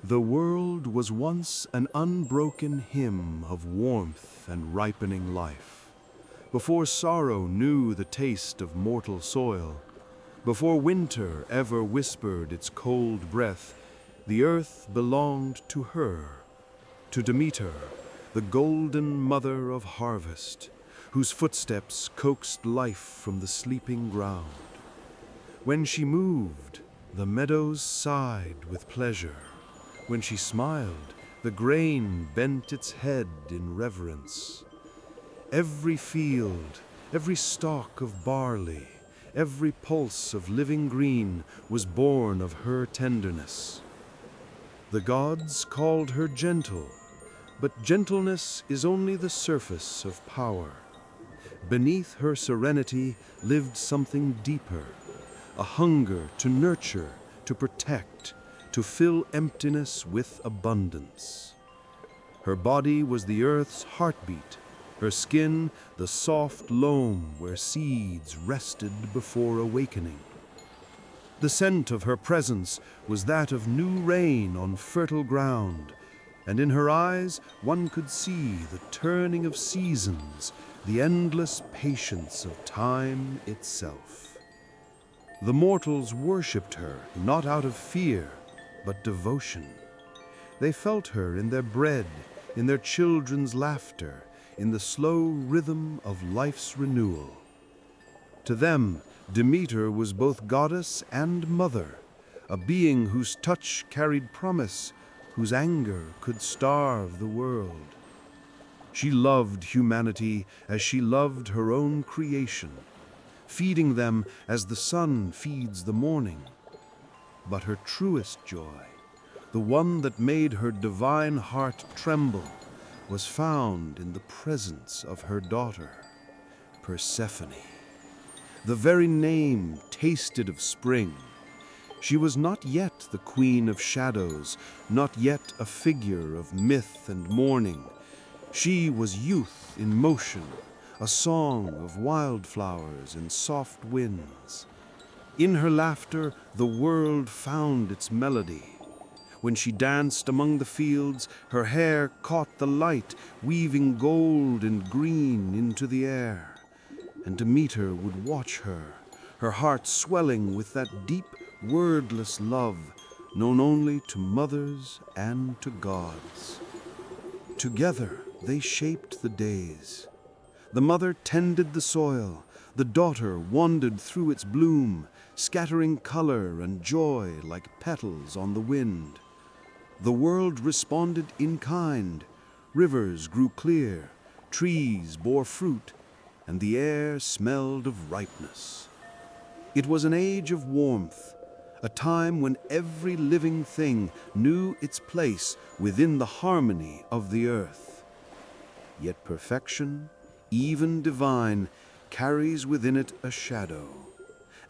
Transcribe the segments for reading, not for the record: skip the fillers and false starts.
The world was once an unbroken hymn of warmth and ripening life. Before sorrow knew the taste of mortal soil, before winter ever whispered its cold breath, the earth belonged to her, to Demeter, the golden mother of harvest, whose footsteps coaxed life from the sleeping ground. When she moved, the meadows sighed with pleasure. When she smiled, the grain bent its head in reverence. Every field, every stalk of barley, every pulse of living green was born of her tenderness. The gods called her gentle, but gentleness is only the surface of power. Beneath her serenity lived something deeper, a hunger to nurture, to protect, to fill emptiness with abundance. Her body was the earth's heartbeat, her skin the soft loam where seeds rested before awakening. The scent of her presence was that of new rain on fertile ground, and in her eyes one could see the turning of seasons, the endless patience of time itself. The mortals worshipped her not out of fear, but devotion. They felt her in their bread, in their children's laughter, in the slow rhythm of life's renewal. To them, Demeter was both goddess and mother, a being whose touch carried promise, whose anger could starve the world. She loved humanity as she loved her own creation, feeding them as the sun feeds the morning. But her truest joy, the one that made her divine heart tremble, was found in the presence of her daughter, Persephone. The very name tasted of spring. She was not yet the queen of shadows, not yet a figure of myth and mourning. She was youth in motion, a song of wildflowers and soft winds. In her laughter, the world found its melody. When she danced among the fields, her hair caught the light, weaving gold and green into the air. And Demeter would watch her, her heart swelling with that deep, wordless love known only to mothers and to gods. Together they shaped the days. The mother tended the soil, the daughter wandered through its bloom, scattering color and joy like petals on the wind. The world responded in kind. Rivers grew clear, trees bore fruit, and the air smelled of ripeness. It was an age of warmth, a time when every living thing knew its place within the harmony of the earth. Yet perfection, even divine, carries within it a shadow,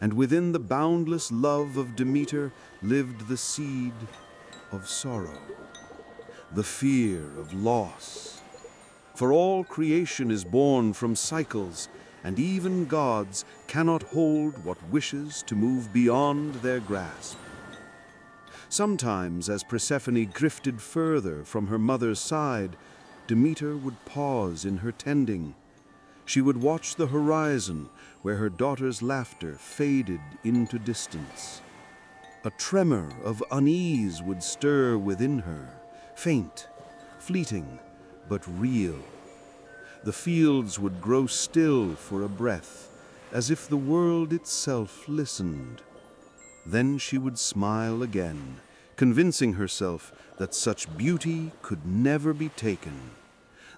and within the boundless love of Demeter lived the seed of sorrow, the fear of loss. For all creation is born from cycles, and even gods cannot hold what wishes to move beyond their grasp. Sometimes, as Persephone drifted further from her mother's side, Demeter would pause in her tending. She would watch the horizon where her daughter's laughter faded into distance. A tremor of unease would stir within her, faint, fleeting, but real. The fields would grow still for a breath, as if the world itself listened. Then she would smile again, convincing herself that such beauty could never be taken,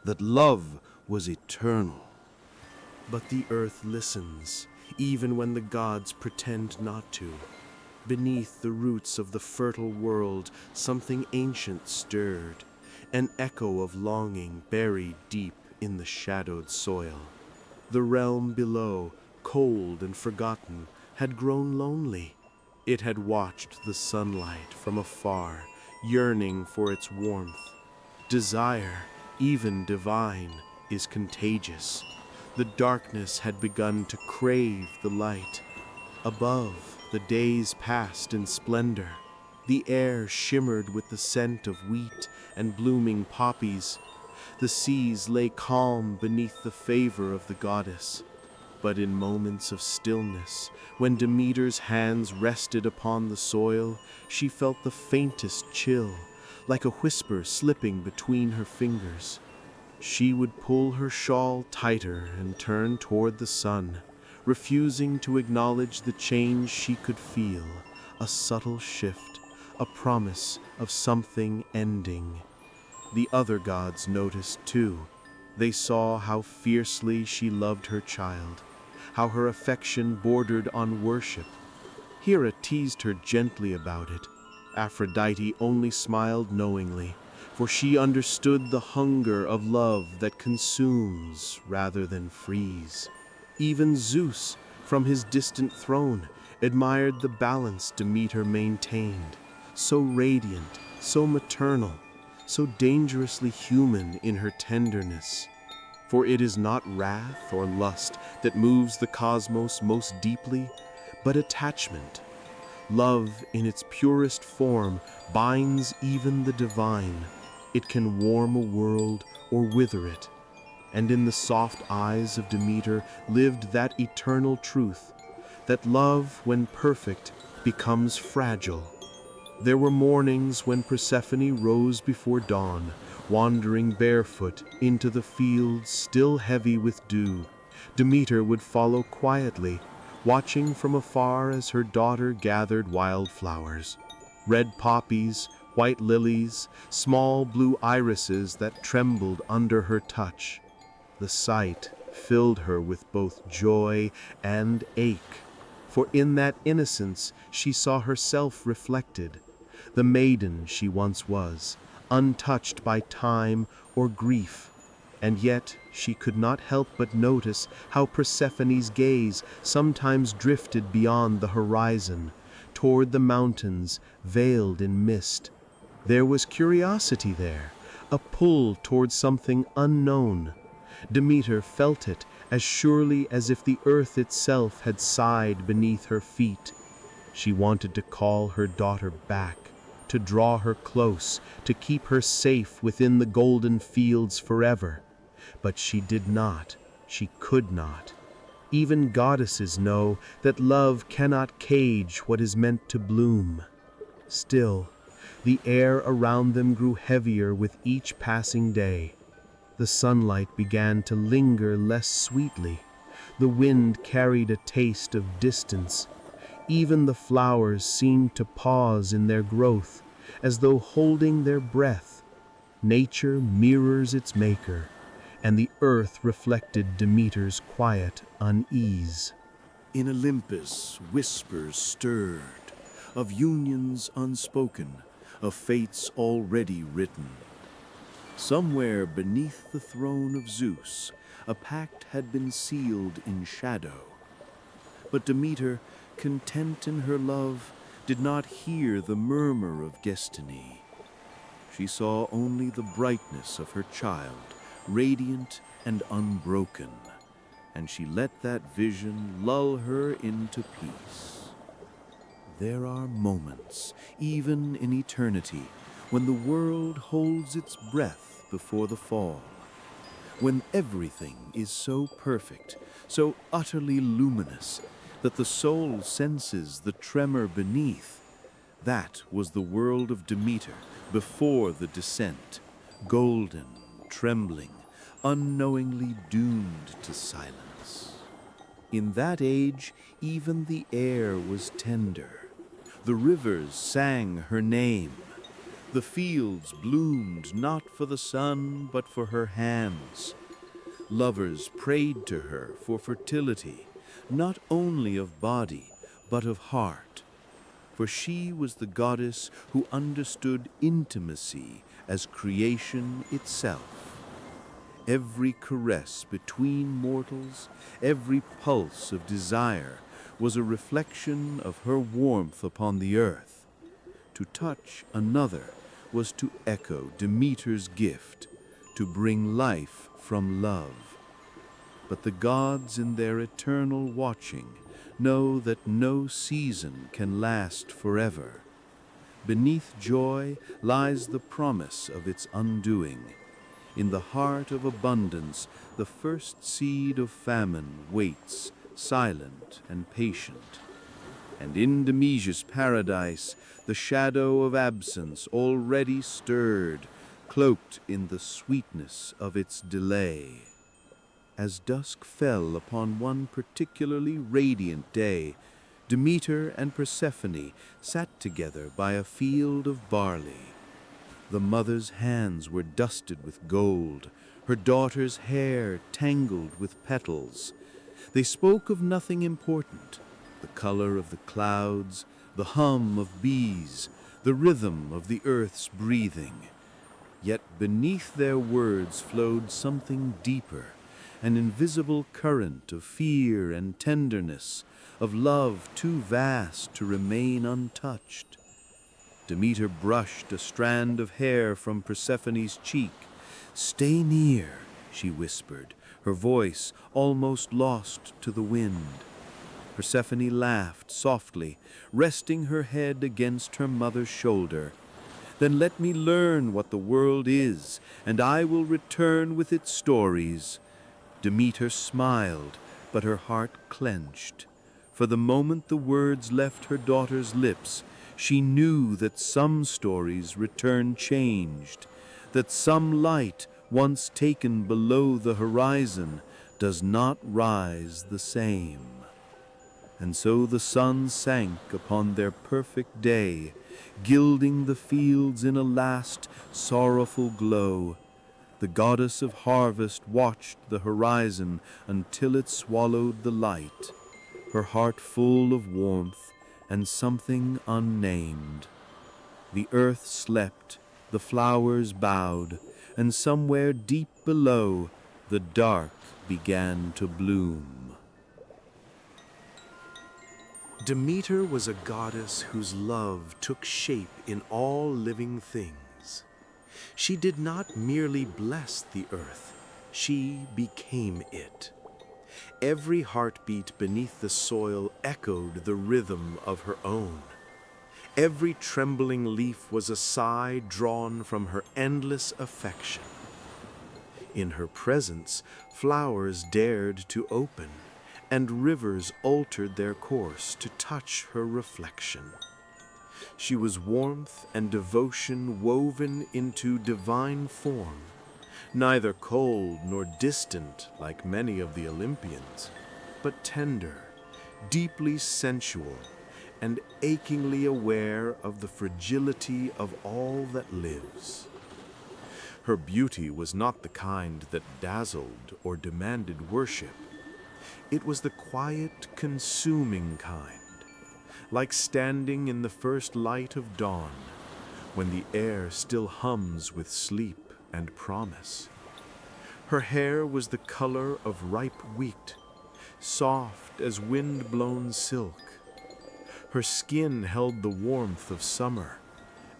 that love was eternal. But the earth listens, even when the gods pretend not to. Beneath the roots of the fertile world, something ancient stirred, an echo of longing buried deep in the shadowed soil. The realm below, cold and forgotten, had grown lonely. It had watched the sunlight from afar, yearning for its warmth. Desire, even divine, is contagious. The darkness had begun to crave the light. Above, the days passed in splendor. The air shimmered with the scent of wheat and blooming poppies. The seas lay calm beneath the favor of the goddess. But in moments of stillness, when Demeter's hands rested upon the soil, she felt the faintest chill, like a whisper slipping between her fingers. She would pull her shawl tighter and turn toward the sun, refusing to acknowledge the change she could feel, a subtle shift, a promise of something ending. The other gods noticed too. They saw how fiercely she loved her child, how her affection bordered on worship. Hera teased her gently about it. Aphrodite only smiled knowingly, for she understood the hunger of love that consumes rather than frees. Even Zeus, from his distant throne, admired the balance Demeter maintained, so radiant, so maternal, so dangerously human in her tenderness. For it is not wrath or lust that moves the cosmos most deeply, but attachment. Love, in its purest form, binds even the divine. It can warm a world or wither it. And in the soft eyes of Demeter lived that eternal truth, that love, when perfect, becomes fragile. There were mornings when Persephone rose before dawn, wandering barefoot into the fields still heavy with dew. Demeter would follow quietly, watching from afar as her daughter gathered wildflowers. Red poppies, white lilies, small blue irises that trembled under her touch. The sight filled her with both joy and ache, for in that innocence she saw herself reflected, the maiden she once was, untouched by time or grief. And yet she could not help but notice how Persephone's gaze sometimes drifted beyond the horizon, toward the mountains veiled in mist. There was curiosity there, a pull toward something unknown. Demeter felt it as surely as if the earth itself had sighed beneath her feet. She wanted to call her daughter back, to draw her close, to keep her safe within the golden fields forever. But she did not, she could not. Even goddesses know that love cannot cage what is meant to bloom. Still, the air around them grew heavier with each passing day. The sunlight began to linger less sweetly. The wind carried a taste of distance. Even the flowers seemed to pause in their growth, as though holding their breath. Nature mirrors its maker, and the earth reflected Demeter's quiet unease. In Olympus, whispers stirred, of unions unspoken, of fates already written. Somewhere beneath the throne of Zeus, a pact had been sealed in shadow. But Demeter, content in her love, did not hear the murmur of destiny. She saw only the brightness of her child, radiant and unbroken, and she let that vision lull her into peace. There are moments, even in eternity, when the world holds its breath before the fall, when everything is so perfect, so utterly luminous, that the soul senses the tremor beneath. That was the world of Demeter before the descent, golden, trembling, unknowingly doomed to silence. In that age, even the air was tender. The rivers sang her name. The fields bloomed not for the sun, but for her hands. Lovers prayed to her for fertility, not only of body, but of heart. For she was the goddess who understood intimacy as creation itself. Every caress between mortals, every pulse of desire, was a reflection of her warmth upon the earth. To touch another was to echo Demeter's gift, to bring life from love. But the gods in their eternal watching know that no season can last forever. Beneath joy lies the promise of its undoing. In the heart of abundance, the first seed of famine waits, silent and patient. And in Demesia's paradise, the shadow of absence already stirred, cloaked in the sweetness of its delay. As dusk fell upon one particularly radiant day, Demeter and Persephone sat together by a field of barley. The mother's hands were dusted with gold, her daughter's hair tangled with petals. They spoke of nothing important, the color of the clouds, the hum of bees, the rhythm of the earth's breathing. Yet beneath their words flowed something deeper, an invisible current of fear and tenderness, of love too vast to remain untouched. Demeter brushed a strand of hair from Persephone's cheek. "Stay near," she whispered, her voice almost lost to the wind. Persephone laughed softly, resting her head against her mother's shoulder. "Then let me learn what the world is, and I will return with its stories." Demeter smiled, but her heart clenched. For the moment the words left her daughter's lips, she knew that some stories return changed, that some light, once taken below the horizon, does not rise the same. And so the sun sank upon their perfect day, gilding the fields in a last sorrowful glow. The goddess of harvest watched the horizon until it swallowed the light, her heart full of warmth and something unnamed. The earth slept, the flowers bowed, and somewhere deep below, the dark began to bloom. Demeter was a goddess whose love took shape in all living things. She did not merely bless the earth, she became it. Every heartbeat beneath the soil echoed the rhythm of her own. Every trembling leaf was a sigh drawn from her endless affection. In her presence, flowers dared to open, and rivers altered their course to touch her reflection. She was warmth and devotion woven into divine form, neither cold nor distant like many of the Olympians, but tender, deeply sensual, and achingly aware of the fragility of all that lives. Her beauty was not the kind that dazzled or demanded worship. It was the quiet, consuming kind, like standing in the first light of dawn, when the air still hums with sleep and promise. Her hair was the color of ripe wheat, soft as wind-blown silk. Her skin held the warmth of summer,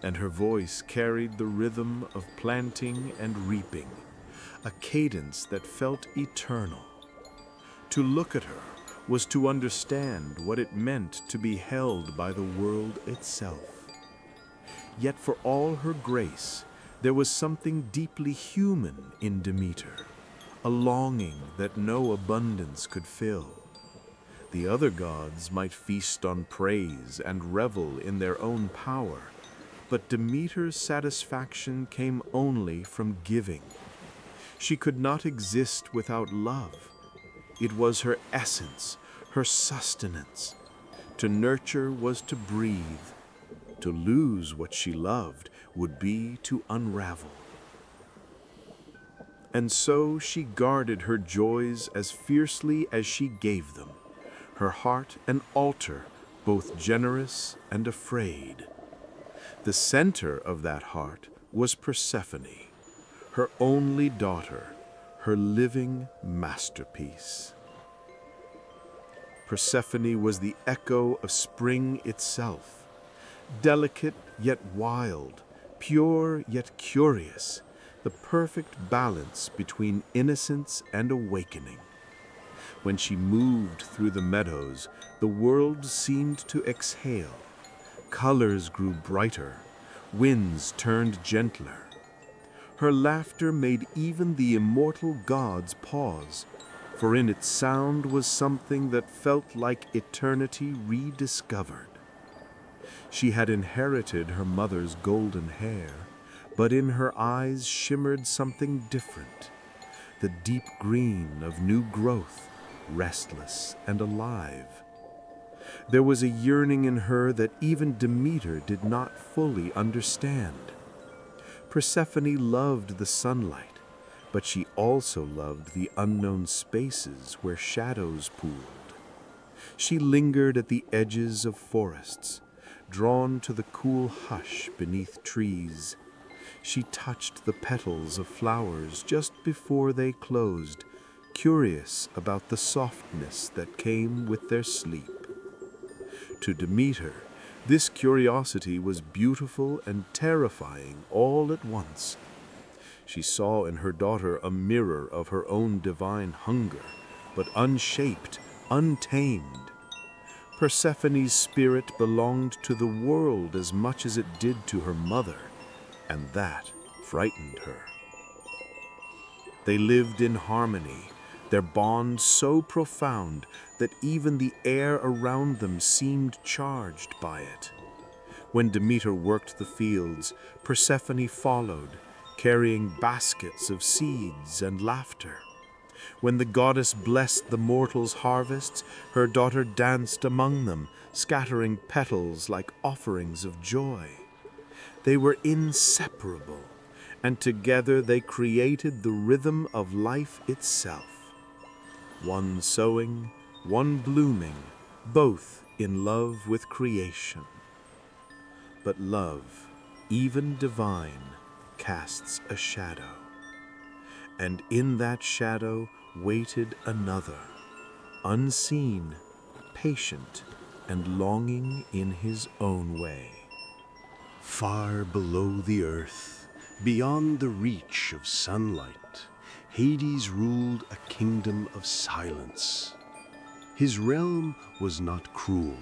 and her voice carried the rhythm of planting and reaping, a cadence that felt eternal. To look at her was to understand what it meant to be held by the world itself. Yet for all her grace, there was something deeply human in Demeter, a longing that no abundance could fill. The other gods might feast on praise and revel in their own power, but Demeter's satisfaction came only from giving. She could not exist without love. It was her essence, her sustenance. To nurture was to breathe. To lose what she loved would be to unravel. And so she guarded her joys as fiercely as she gave them, her heart an altar, both generous and afraid. The center of that heart was Persephone, her only daughter, her living masterpiece. Persephone was the echo of spring itself, delicate yet wild, pure yet curious, the perfect balance between innocence and awakening. When she moved through the meadows, the world seemed to exhale. Colors grew brighter, winds turned gentler. Her laughter made even the immortal gods pause, for in its sound was something that felt like eternity rediscovered. She had inherited her mother's golden hair, but in her eyes shimmered something different, the deep green of new growth, restless and alive. There was a yearning in her that even Demeter did not fully understand. Persephone loved the sunlight, but she also loved the unknown spaces where shadows pooled. She lingered at the edges of forests, drawn to the cool hush beneath trees. She touched the petals of flowers just before they closed, curious about the softness that came with their sleep. To Demeter, this curiosity was beautiful and terrifying all at once. She saw in her daughter a mirror of her own divine hunger, but unshaped, untamed. Persephone's spirit belonged to the world as much as it did to her mother, and that frightened her. They lived in harmony, their bond so profound that even the air around them seemed charged by it. When Demeter worked the fields, Persephone followed, carrying baskets of seeds and laughter. When the goddess blessed the mortals' harvests, her daughter danced among them, scattering petals like offerings of joy. They were inseparable, and together they created the rhythm of life itself. One sowing, one blooming, both in love with creation. But love, even divine, casts a shadow. And in that shadow waited another, unseen, patient, and longing in his own way. Far below the earth, beyond the reach of sunlight, Hades ruled a kingdom of silence. His realm was not cruel,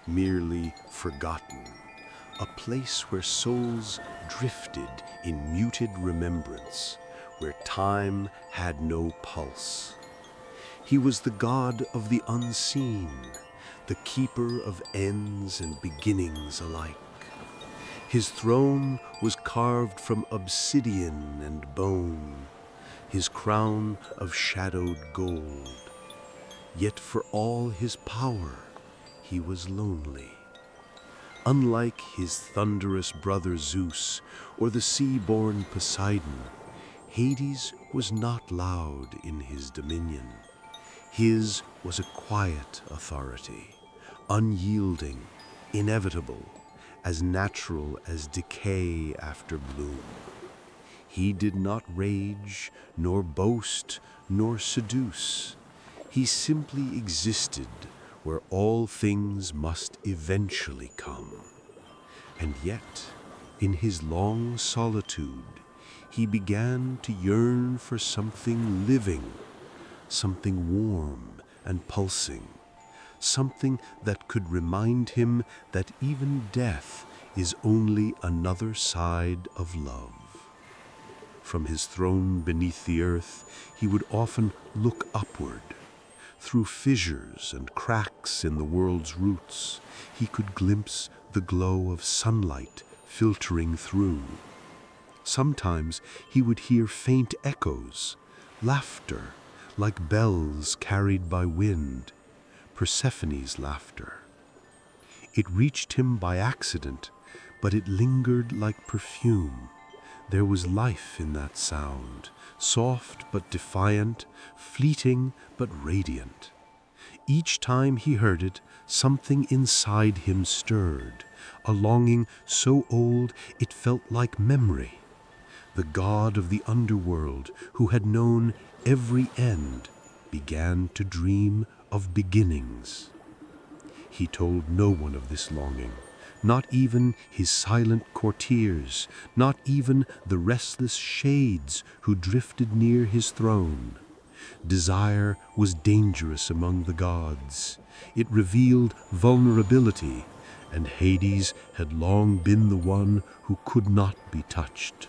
merely forgotten, a place where souls drifted in muted remembrance, where time had no pulse. He was the god of the unseen, the keeper of ends and beginnings alike. His throne was carved from obsidian and bone, his crown of shadowed gold. Yet for all his power, he was lonely. Unlike his thunderous brother Zeus or the sea-born Poseidon, Hades was not loud in his dominion. His was a quiet authority, unyielding, inevitable, as natural as decay after bloom. He did not rage, nor boast, nor seduce. He simply existed where all things must eventually come. And yet, in his long solitude, he began to yearn for something living, something warm and pulsing, something that could remind him that even death is only another side of love. From his throne beneath the earth, he would often look upward. Through fissures and cracks in the world's roots, he could glimpse the glow of sunlight filtering through. Sometimes he would hear faint echoes, laughter, like bells carried by wind, Persephone's laughter. It reached him by accident, but it lingered like perfume. There was life in that sound, soft but defiant, fleeting but radiant. Each time he heard it, something inside him stirred, a longing so old it felt like memory. The god of the underworld, who had known every end, began to dream of beginnings. He told no one of this longing, not even his silent courtiers, not even the restless shades who drifted near his throne. Desire was dangerous among the gods. It revealed vulnerability, and Hades had long been the one who could not be touched.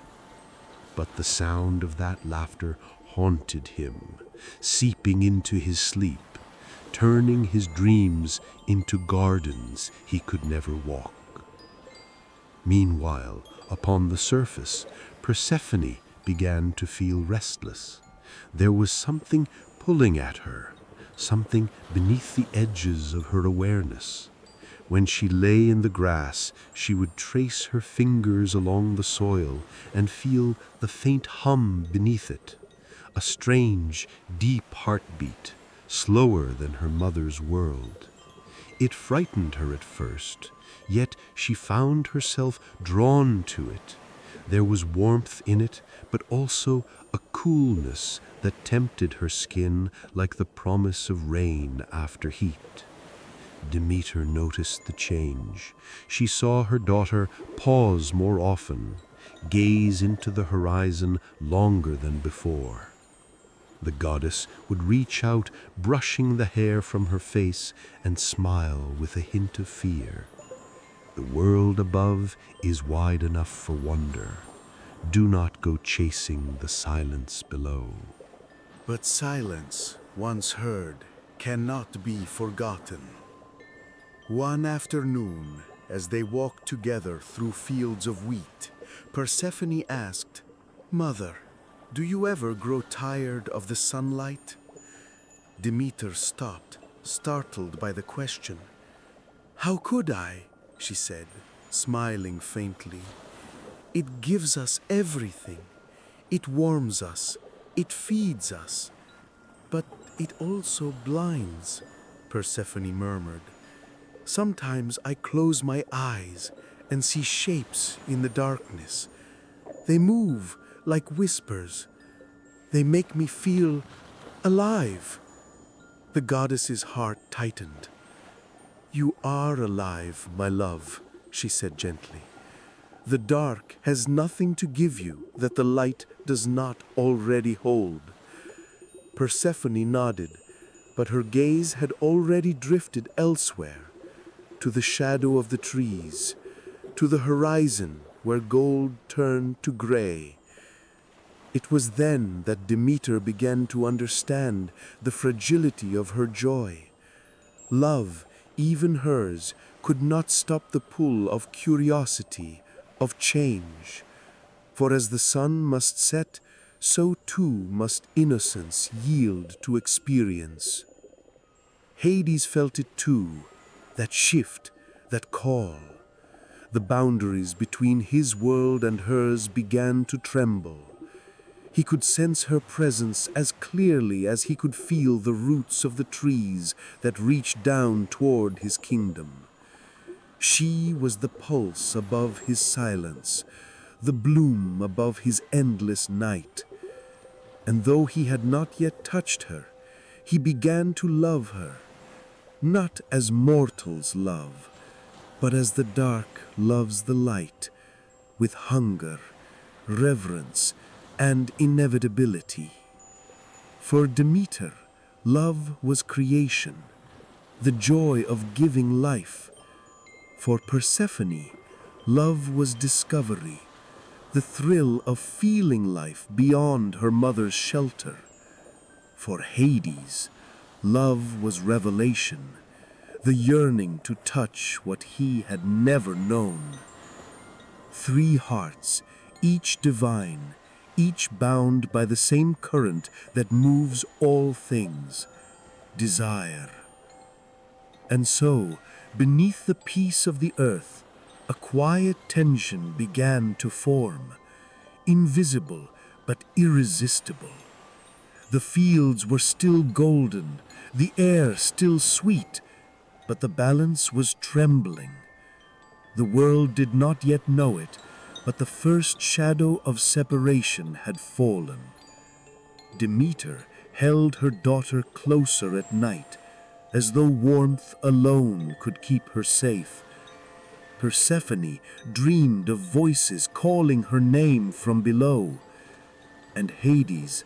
But the sound of that laughter haunted him, seeping into his sleep, turning his dreams into gardens he could never walk. Meanwhile, upon the surface, Persephone began to feel restless. There was something pulling at her, something beneath the edges of her awareness. When she lay in the grass, she would trace her fingers along the soil and feel the faint hum beneath it, a strange, deep heartbeat, slower than her mother's world. It frightened her at first, yet she found herself drawn to it. There was warmth in it, but also a coolness that tempted her skin like the promise of rain after heat. Demeter noticed the change. She saw her daughter pause more often, gaze into the horizon longer than before. The goddess would reach out, brushing the hair from her face, and smile with a hint of fear. The world above is wide enough for wonder. Do not go chasing the silence below. But silence, once heard, cannot be forgotten. One afternoon, as they walked together through fields of wheat, Persephone asked, "Mother, do you ever grow tired of the sunlight?" Demeter stopped, startled by the question. "How could I?" she said, smiling faintly. "It gives us everything. It warms us. It feeds us. But it also blinds," Persephone murmured. "Sometimes I close my eyes and see shapes in the darkness. They move like whispers. They make me feel alive." The goddess's heart tightened. "You are alive, my love," she said gently. "The dark has nothing to give you that the light does not already hold." Persephone nodded, but her gaze had already drifted elsewhere, to the shadow of the trees, to the horizon where gold turned to gray. It was then that Demeter began to understand the fragility of her joy. Love, even hers, could not stop the pull of curiosity, of change. For as the sun must set, so too must innocence yield to experience. Hades felt it too, that shift, that call. The boundaries between his world and hers began to tremble. He could sense her presence as clearly as he could feel the roots of the trees that reached down toward his kingdom. She was the pulse above his silence, the bloom above his endless night. And though he had not yet touched her, he began to love her, not as mortals love, but as the dark loves the light, with hunger, reverence, and inevitability. For Demeter, love was creation, the joy of giving life. For Persephone, love was discovery, the thrill of feeling life beyond her mother's shelter. For Hades, love was revelation, the yearning to touch what he had never known. Three hearts, each divine, each bound by the same current that moves all things, desire. And so, beneath the peace of the earth, a quiet tension began to form, invisible but irresistible. The fields were still golden, the air still sweet, but the balance was trembling. The world did not yet know it, but the first shadow of separation had fallen. Demeter held her daughter closer at night, as though warmth alone could keep her safe. Persephone dreamed of voices calling her name from below, and Hades,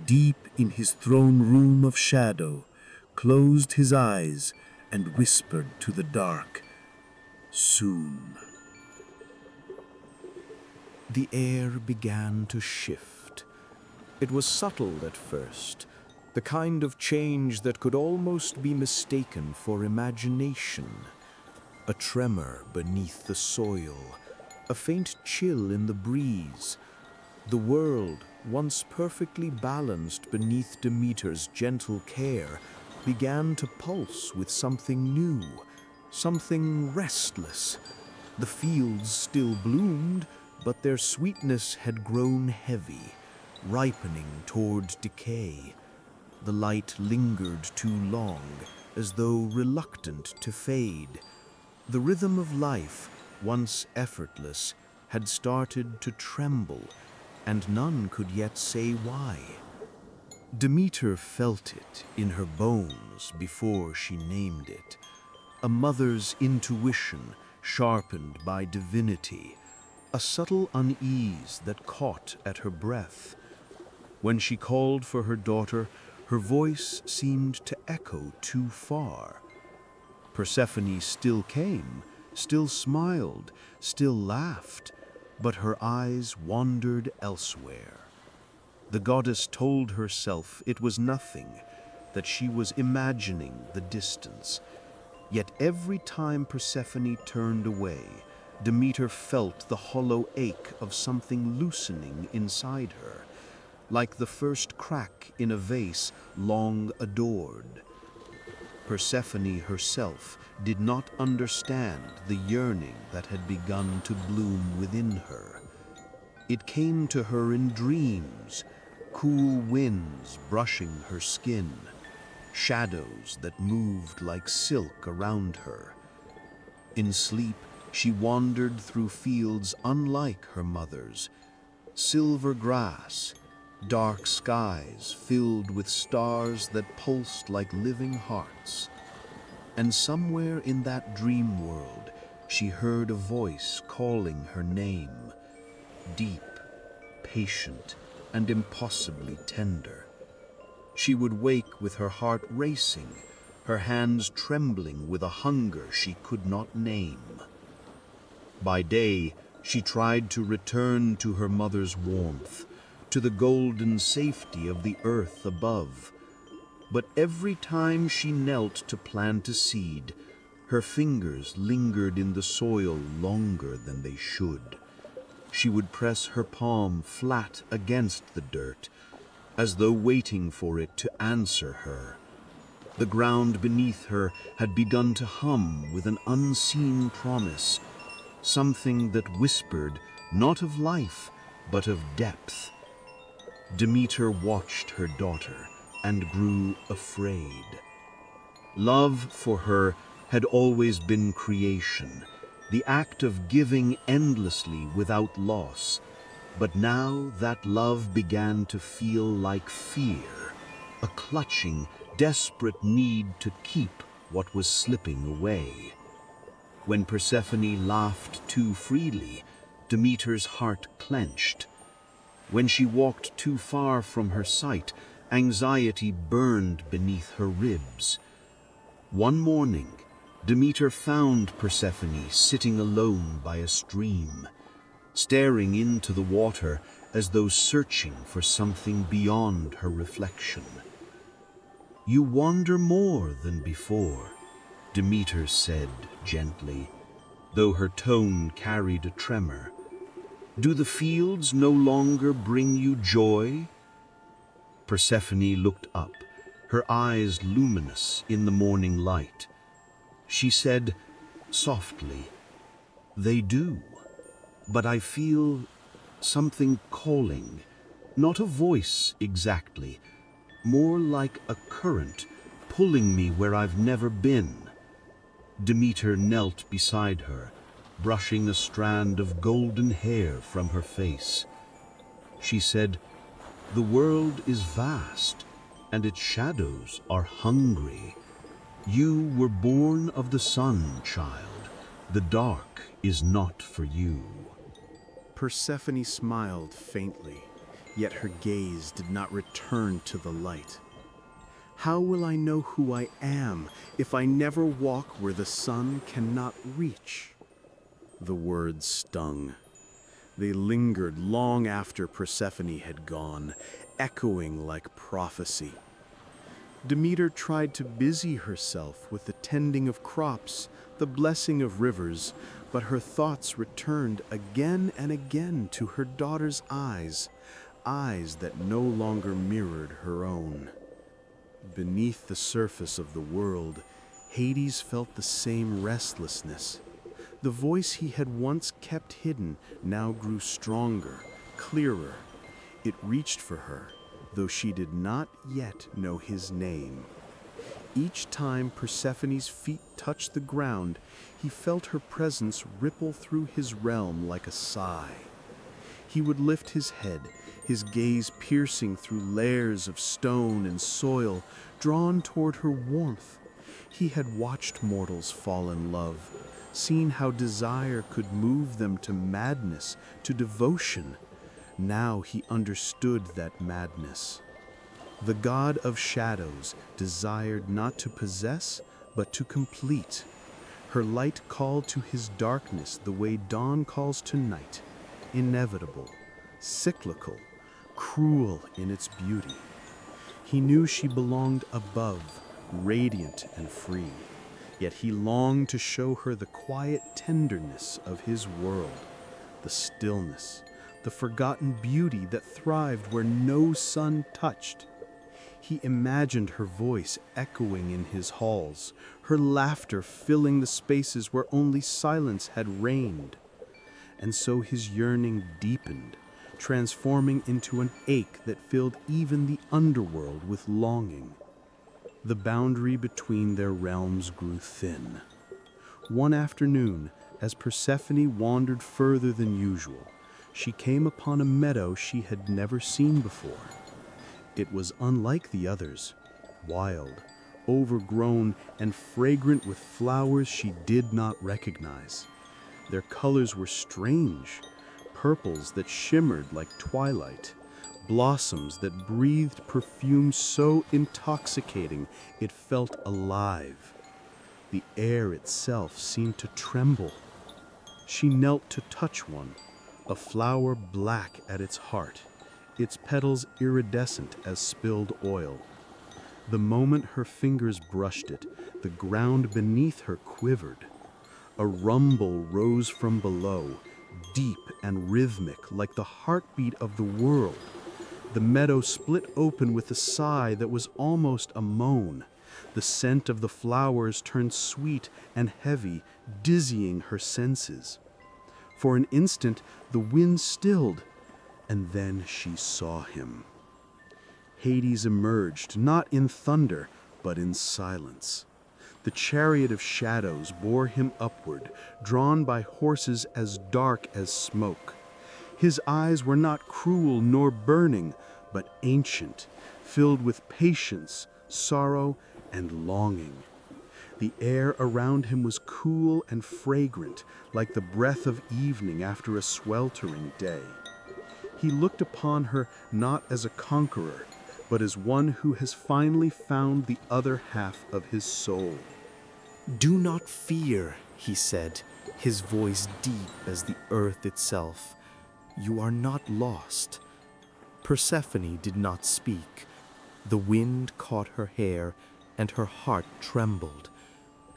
deep in his throne room of shadow, closed his eyes and whispered to the dark, soon. The air began to shift. It was subtle at first, the kind of change that could almost be mistaken for imagination. A tremor beneath the soil, a faint chill in the breeze. The world, once perfectly balanced beneath Demeter's gentle care, began to pulse with something new, something restless. The fields still bloomed, but their sweetness had grown heavy, ripening toward decay. The light lingered too long, as though reluctant to fade. The rhythm of life, once effortless, had started to tremble, and none could yet say why. Demeter felt it in her bones before she named it, a mother's intuition sharpened by divinity, a subtle unease that caught at her breath. When she called for her daughter, her voice seemed to echo too far. Persephone still came, still smiled, still laughed, but her eyes wandered elsewhere. The goddess told herself it was nothing, that she was imagining the distance. Yet every time Persephone turned away, Demeter felt the hollow ache of something loosening inside her, like the first crack in a vase long adored. Persephone herself did not understand the yearning that had begun to bloom within her. It came to her in dreams, cool winds brushing her skin, shadows that moved like silk around her. In sleep, she wandered through fields unlike her mother's, silver grass, dark skies filled with stars that pulsed like living hearts. And somewhere in that dream world, she heard a voice calling her name, deep, patient, and impossibly tender. She would wake with her heart racing, her hands trembling with a hunger she could not name. By day, she tried to return to her mother's warmth, to the golden safety of the earth above. But every time she knelt to plant a seed, her fingers lingered in the soil longer than they should. She would press her palm flat against the dirt, as though waiting for it to answer her. The ground beneath her had begun to hum with an unseen promise, something that whispered not of life, but of depth. Demeter watched her daughter and grew afraid. Love for her had always been creation, the act of giving endlessly without loss. But now that love began to feel like fear, a clutching, desperate need to keep what was slipping away. When Persephone laughed too freely, Demeter's heart clenched. When she walked too far from her sight, anxiety burned beneath her ribs. One morning, Demeter found Persephone sitting alone by a stream, staring into the water as though searching for something beyond her reflection. "You wander more than before," Demeter said gently, though her tone carried a tremor. "Do the fields no longer bring you joy?" Persephone looked up, her eyes luminous in the morning light. She said softly, "They do, but I feel something calling, not a voice exactly, more like a current pulling me where I've never been." Demeter knelt beside her, brushing a strand of golden hair from her face. She said, "The world is vast, and its shadows are hungry. You were born of the sun, child. The dark is not for you." Persephone smiled faintly, yet her gaze did not return to the light. "How will I know who I am if I never walk where the sun cannot reach?" The words stung. They lingered long after Persephone had gone, echoing like prophecy. Demeter tried to busy herself with the tending of crops, the blessing of rivers, but her thoughts returned again and again to her daughter's eyes, eyes that no longer mirrored her own. Beneath the surface of the world, Hades felt the same restlessness. The voice he had once kept hidden now grew stronger, clearer. It reached for her, though she did not yet know his name. Each time Persephone's feet touched the ground, he felt her presence ripple through his realm like a sigh. He would lift his head, his gaze piercing through layers of stone and soil, drawn toward her warmth. He had watched mortals fall in love, seen how desire could move them to madness, to devotion. Now he understood that madness. The god of shadows desired not to possess, but to complete. Her light called to his darkness the way dawn calls to night, inevitable, cyclical, cruel in its beauty. He knew she belonged above, radiant and free, yet he longed to show her the quiet tenderness of his world, the stillness, the forgotten beauty that thrived where no sun touched. He imagined her voice echoing in his halls, her laughter filling the spaces where only silence had reigned. And so his yearning deepened, transforming into an ache that filled even the underworld with longing. The boundary between their realms grew thin. One afternoon, as Persephone wandered further than usual, she came upon a meadow she had never seen before. It was unlike the others, wild, overgrown, and fragrant with flowers she did not recognize. Their colors were strange, purples that shimmered like twilight, blossoms that breathed perfume so intoxicating it felt alive. The air itself seemed to tremble. She knelt to touch one, a flower black at its heart, its petals iridescent as spilled oil. The moment her fingers brushed it, the ground beneath her quivered. A rumble rose from below, deep and rhythmic like the heartbeat of the world. The meadow split open with a sigh that was almost a moan. The scent of the flowers turned sweet and heavy, dizzying her senses. For an instant, the wind stilled, and then she saw him. Hades emerged, not in thunder, but in silence. The chariot of shadows bore him upward, drawn by horses as dark as smoke. His eyes were not cruel nor burning, but ancient, filled with patience, sorrow, and longing. The air around him was cool and fragrant, like the breath of evening after a sweltering day. He looked upon her not as a conqueror, but as one who has finally found the other half of his soul. "Do not fear," he said, his voice deep as the earth itself. "You are not lost." Persephone did not speak. The wind caught her hair, and her heart trembled.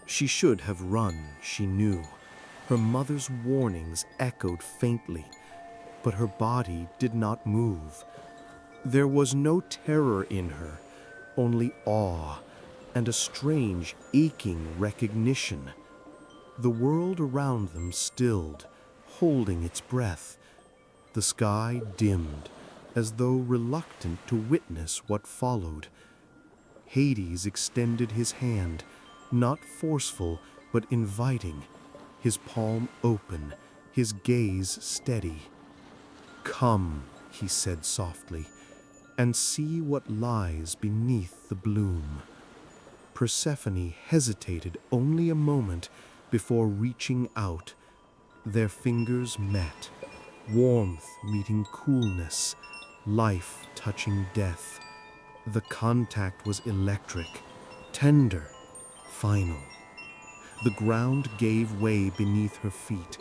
She should have run, she knew. Her mother's warnings echoed faintly, but her body did not move. There was no terror in her, only awe and a strange, aching recognition. The world around them stilled, holding its breath. The sky dimmed, as though reluctant to witness what followed. Hades extended his hand, not forceful, but inviting, his palm open, his gaze steady. "Come," he said softly, "and see what lies beneath the bloom." Persephone hesitated only a moment before reaching out. Their fingers met, warmth meeting coolness, life touching death. The contact was electric, tender, final. The ground gave way beneath her feet.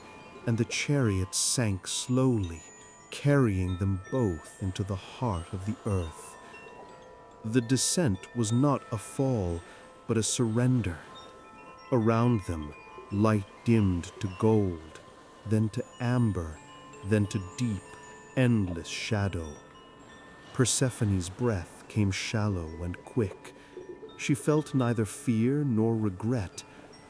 and the chariot sank slowly, carrying them both into the heart of the earth. The descent was not a fall, but a surrender. Around them, light dimmed to gold, then to amber, then to deep, endless shadow. Persephone's breath came shallow and quick. She felt neither fear nor regret,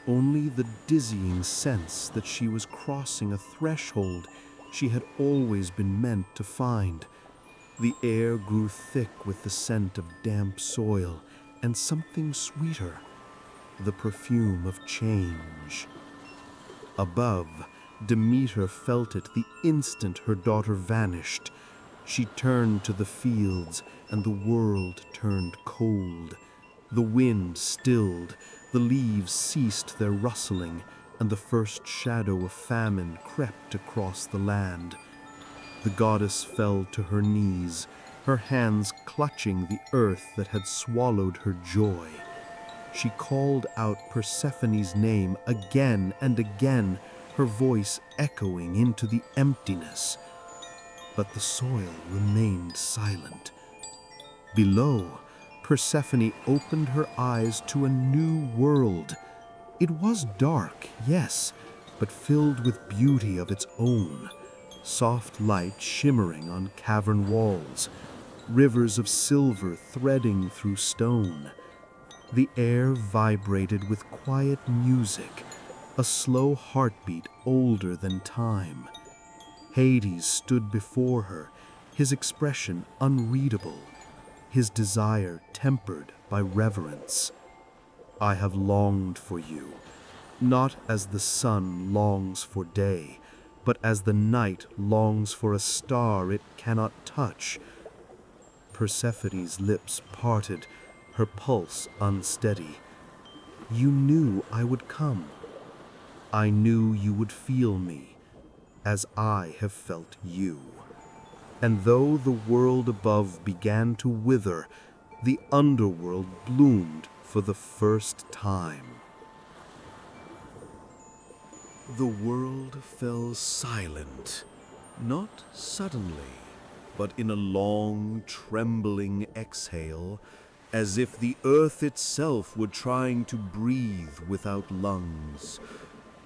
only the dizzying sense that she was crossing a threshold she had always been meant to find. The air grew thick with the scent of damp soil and something sweeter, the perfume of change. Above, Demeter felt it the instant her daughter vanished. She turned to the fields, and the world turned cold. The wind stilled, the leaves ceased their rustling, and the first shadow of famine crept across the land. The goddess fell to her knees, her hands clutching the earth that had swallowed her joy. She called out Persephone's name again and again, her voice echoing into the emptiness. But the soil remained silent. Below, Persephone opened her eyes to a new world. It was dark, yes, but filled with beauty of its own. Soft light shimmering on cavern walls, rivers of silver threading through stone. The air vibrated with quiet music, a slow heartbeat older than time. Hades stood before her, his expression unreadable, his desire tempered by reverence. I have longed for you, not as the sun longs for day, but as the night longs for a star it cannot touch. Persephone's lips parted, her pulse unsteady. You knew I would come. I knew you would feel me, as I have felt you. And though the world above began to wither, the underworld bloomed for the first time. The world fell silent, not suddenly, but in a long, trembling exhale, as if the earth itself were trying to breathe without lungs.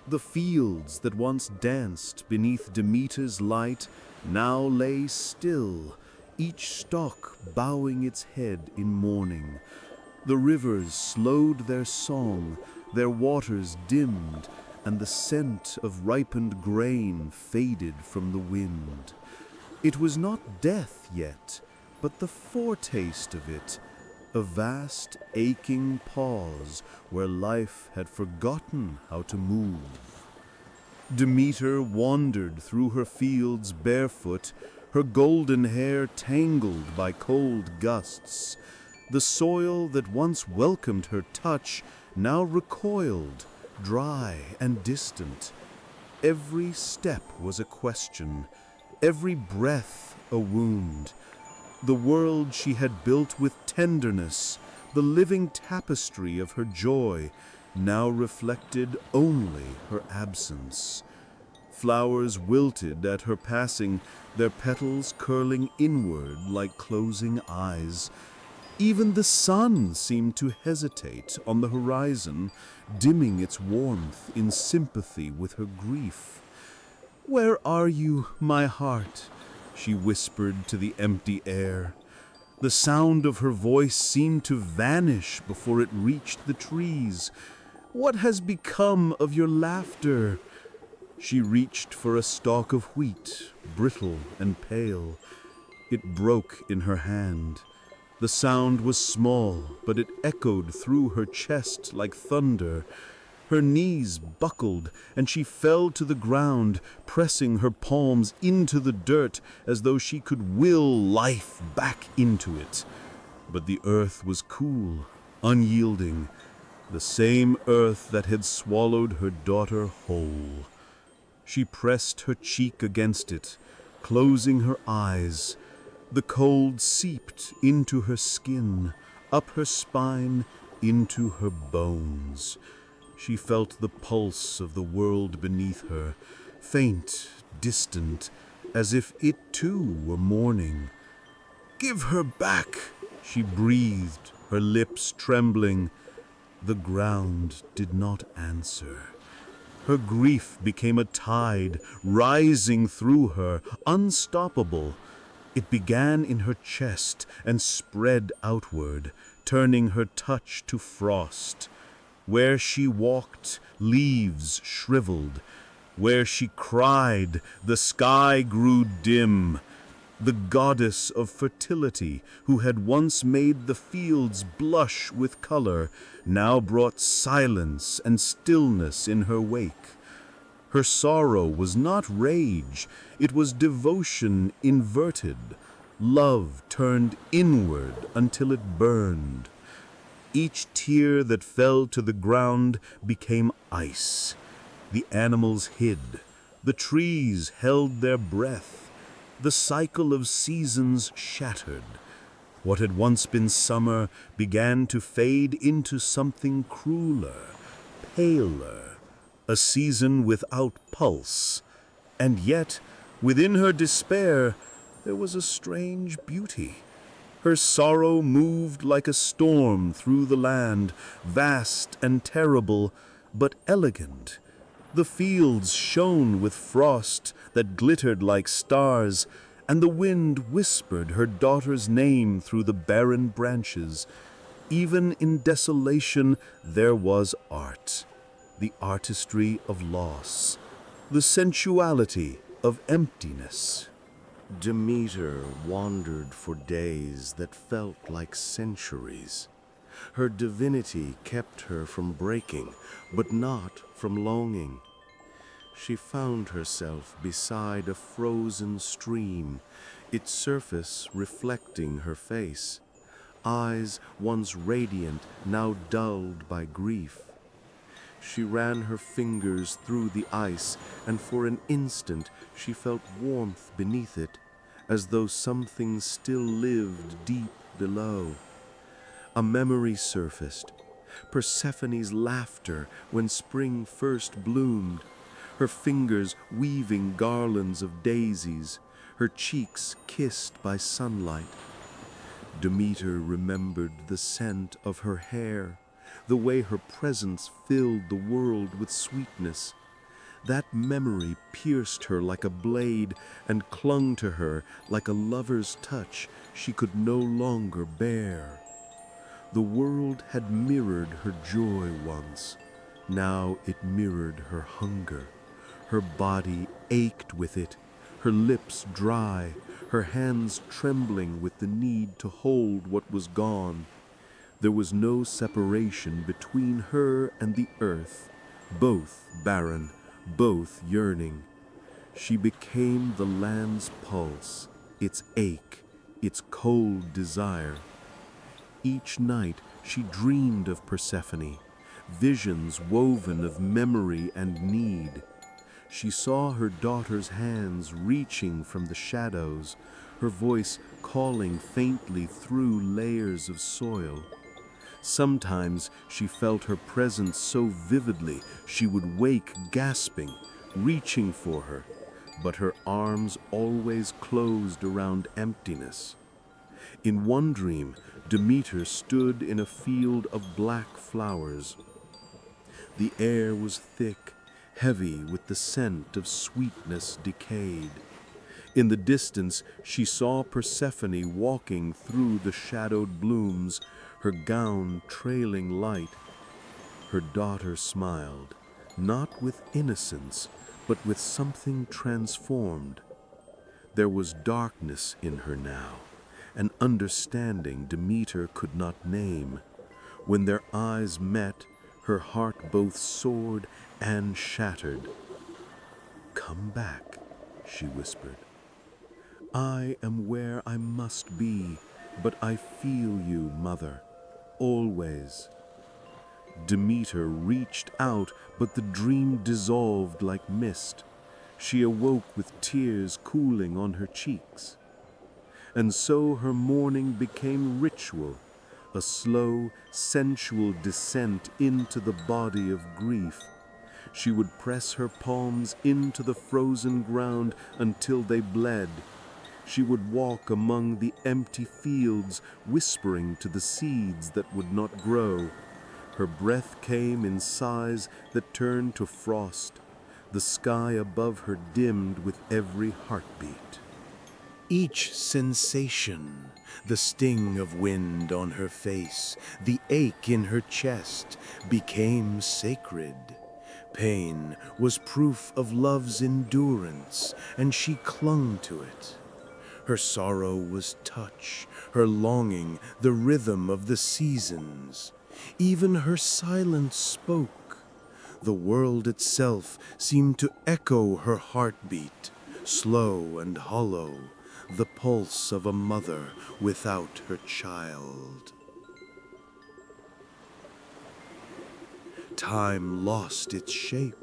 The fields that once danced beneath Demeter's light now lay still, each stalk bowing its head in mourning. The rivers slowed their song, their waters dimmed, and the scent of ripened grain faded from the wind. It was not death yet, but the foretaste of it, a vast, aching pause where life had forgotten how to move. Demeter wandered through her fields barefoot, her golden hair tangled by cold gusts. The soil that once welcomed her touch now recoiled, dry and distant. Every step was a question, every breath a wound. The world she had built with tenderness, the living tapestry of her joy, now reflected only her absence. Flowers wilted at her passing, their petals curling inward like closing eyes. Even the sun seemed to hesitate on the horizon, dimming its warmth in sympathy with her grief. "Where are you, my heart?" she whispered to the empty air. The sound of her voice seemed to vanish before it reached the trees. "What has become of your laughter?" She reached for a stalk of wheat, brittle and pale. It broke in her hand. The sound was small, but it echoed through her chest like thunder. Her knees buckled, and she fell to the ground, pressing her palms into the dirt as though she could will life back into it. But the earth was cool, unyielding, the same earth that had swallowed her daughter whole. She pressed her cheek against it, closing her eyes. The cold seeped into her skin, up her spine, into her bones. She felt the pulse of the world beneath her, faint, distant, as if it too were mourning. "Give her back," she breathed, her lips trembling. The ground did not answer. Her grief became a tide, rising through her, unstoppable. It began in her chest and spread outward, turning her touch to frost. Where she walked, leaves shriveled. Where she cried, the sky grew dim. The goddess of fertility, who had once made the fields blush with color, now brought silence and stillness in her wake. Her sorrow was not rage, it was devotion inverted, love turned inward until it burned. Each tear that fell to the ground became ice. The animals hid, the trees held their breath, the cycle of seasons shattered. What had once been summer began to fade into something crueler, paler, a season without pulse. And yet, within her despair, there was a strange beauty. Her sorrow moved like a storm through the land, vast and terrible, but elegant. The fields shone with frost that glittered like stars, and the wind whispered her daughter's name through the barren branches. Even in desolation there was art, the artistry of loss, the sensuality of emptiness. Demeter wandered for days that felt like centuries. Her divinity kept her from breaking, but not from longing. She found herself beside a frozen stream, its surface reflecting her face. Eyes once radiant, now dulled by grief. She ran her fingers through the ice, and for an instant she felt warmth beneath it, as though something still lived deep below. A memory surfaced, Persephone's laughter when spring first bloomed, her fingers weaving garlands of daisies, her cheeks kissed by sunlight. Demeter remembered the scent of her hair, the way her presence filled the world with sweetness. That memory pierced her like a blade and clung to her like a lover's touch she could no longer bear. The world had mirrored her joy once. Now it mirrored her hunger. Her body ached with it, her lips dry, her hands trembling with the need to hold what was gone. There was no separation between her and the earth, both barren, both yearning. She became the land's pulse, its ache, its cold desire. Each night she dreamed of Persephone, visions woven of memory and need. She saw her daughter's hands reaching from the shadows, her voice calling faintly through layers of soil. Sometimes she felt her presence so vividly she would wake gasping, reaching for her, but her arms always closed around emptiness. In one dream, Demeter stood in a field of black flowers. The air was thick, heavy with the scent of sweetness decayed. In the distance, she saw Persephone walking through the shadowed blooms, her gown trailing light. Her daughter smiled, not with innocence, but with something transformed. There was darkness in her now, an understanding Demeter could not name. When their eyes met, her heart both soared and shattered. "Come back," she whispered. "I am where I must be, but I feel you, Mother, always." Demeter reached out, but the dream dissolved like mist. She awoke with tears cooling on her cheeks. And so her mourning became ritual, a slow, sensual descent into the body of grief. She would press her palms into the frozen ground until they bled. She would walk among the empty fields, whispering to the seeds that would not grow. Her breath came in sighs that turned to frost. The sky above her dimmed with every heartbeat. Each sensation, the sting of wind on her face, the ache in her chest, became sacred. Pain was proof of love's endurance, and she clung to it. Her sorrow was touch, her longing the rhythm of the seasons. Even her silence spoke. The world itself seemed to echo her heartbeat, slow and hollow, the pulse of a mother without her child. Time lost its shape.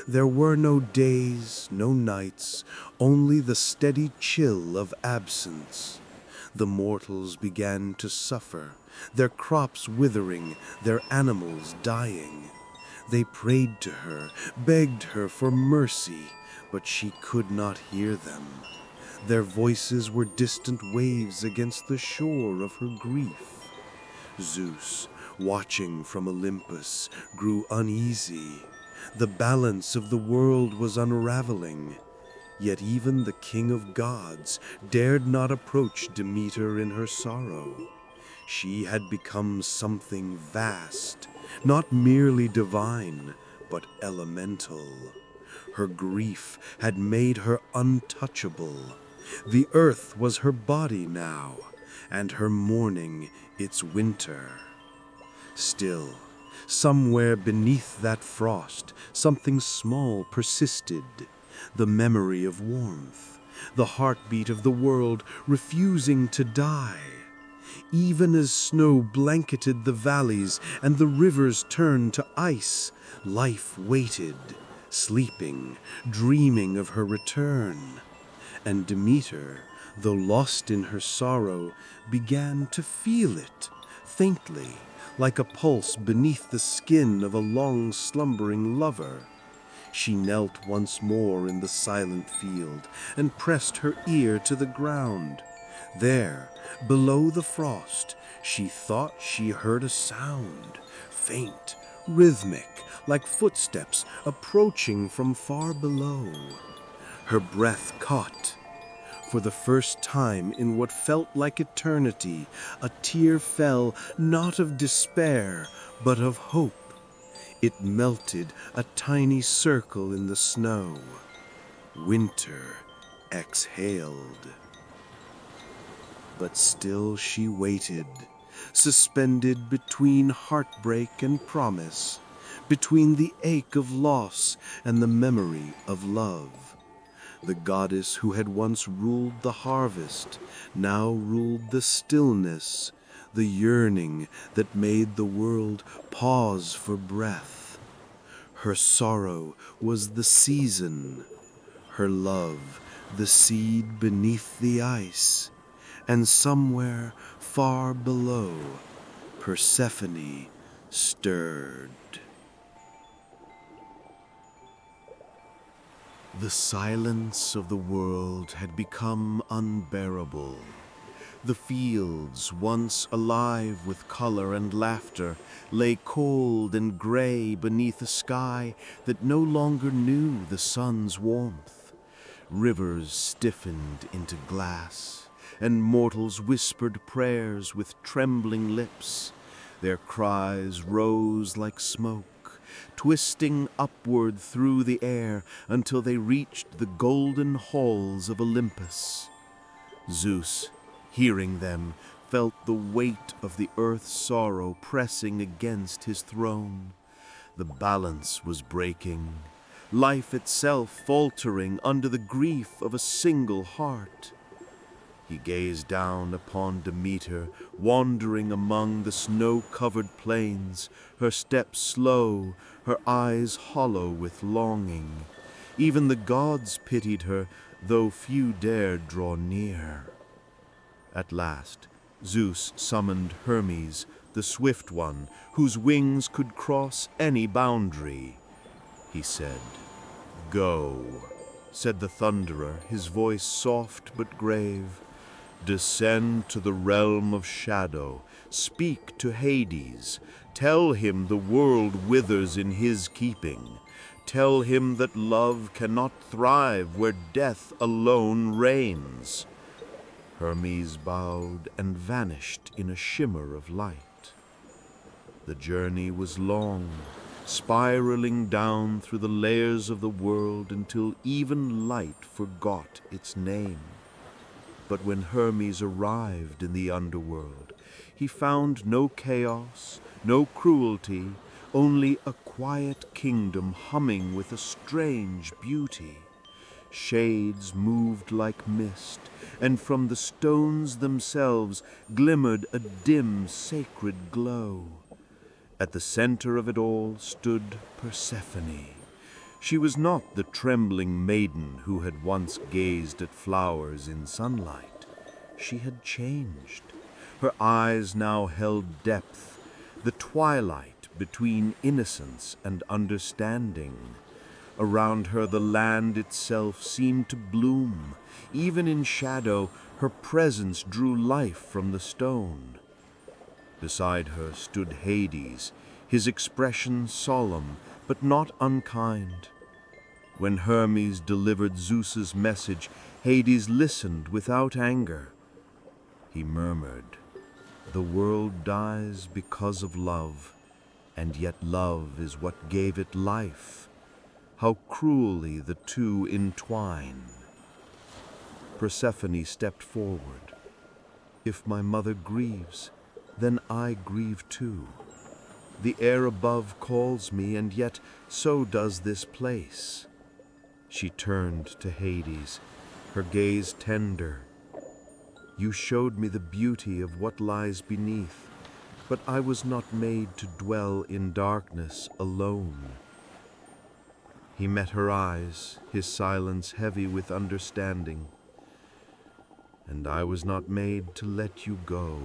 There were no days, no nights, only the steady chill of absence. The mortals began to suffer, their crops withering, their animals dying. They prayed to her, begged her for mercy, but she could not hear them. Their voices were distant waves against the shore of her grief. Zeus, watching from Olympus, grew uneasy. The balance of the world was unraveling. Yet even the king of gods dared not approach Demeter in her sorrow. She had become something vast, not merely divine, but elemental. Her grief had made her untouchable. The earth was her body now, and her mourning its winter. Still, somewhere beneath that frost, something small persisted. The memory of warmth, the heartbeat of the world refusing to die. Even as snow blanketed the valleys and the rivers turned to ice, life waited, sleeping, dreaming of her return. And Demeter, though lost in her sorrow, began to feel it, faintly, like a pulse beneath the skin of a long slumbering lover. She knelt once more in the silent field and pressed her ear to the ground. There, below the frost, she thought she heard a sound, faint, rhythmic, like footsteps approaching from far below. Her breath caught. For the first time in what felt like eternity, a tear fell not of despair, but of hope. It melted a tiny circle in the snow. Winter exhaled. But still she waited, suspended between heartbreak and promise, between the ache of loss and the memory of love. The goddess who had once ruled the harvest now ruled the stillness, the yearning that made the world pause for breath. Her sorrow was the season, her love the seed beneath the ice, and somewhere far below, Persephone stirred. The silence of the world had become unbearable. The fields, once alive with color and laughter, lay cold and gray beneath a sky that no longer knew the sun's warmth. Rivers stiffened into glass, and mortals whispered prayers with trembling lips. Their cries rose like smoke, twisting upward through the air until they reached the golden halls of Olympus. Zeus, hearing them, felt the weight of the earth's sorrow pressing against his throne. The balance was breaking, life itself faltering under the grief of a single heart. He gazed down upon Demeter, wandering among the snow-covered plains, her steps slow, her eyes hollow with longing. Even the gods pitied her, though few dared draw near. At last, Zeus summoned Hermes, the swift one, whose wings could cross any boundary. he said. Go, said the Thunderer, his voice soft but grave. Descend to the realm of shadow, speak to Hades, tell him the world withers in his keeping. Tell him that love cannot thrive where death alone reigns. Hermes bowed and vanished in a shimmer of light. The journey was long, spiraling down through the layers of the world until even light forgot its name. But when Hermes arrived in the underworld, he found no chaos, no cruelty, only a quiet kingdom humming with a strange beauty. Shades moved like mist, and from the stones themselves glimmered a dim, sacred glow. At the center of it all stood Persephone. She was not the trembling maiden who had once gazed at flowers in sunlight. She had changed. Her eyes now held depth, the twilight between innocence and understanding. Around her the land itself seemed to bloom. Even in shadow, her presence drew life from the stone. Beside her stood Hades, his expression solemn, but not unkind. When Hermes delivered Zeus's message, Hades listened without anger. He murmured, "The world dies because of love, and yet love is what gave it life. How cruelly the two entwine." Persephone stepped forward. "If my mother grieves, then I grieve too. The air above calls me, and yet so does this place." She turned to Hades, her gaze tender. "You showed me the beauty of what lies beneath, but I was not made to dwell in darkness alone." He met her eyes, his silence heavy with understanding. "And I was not made to let you go."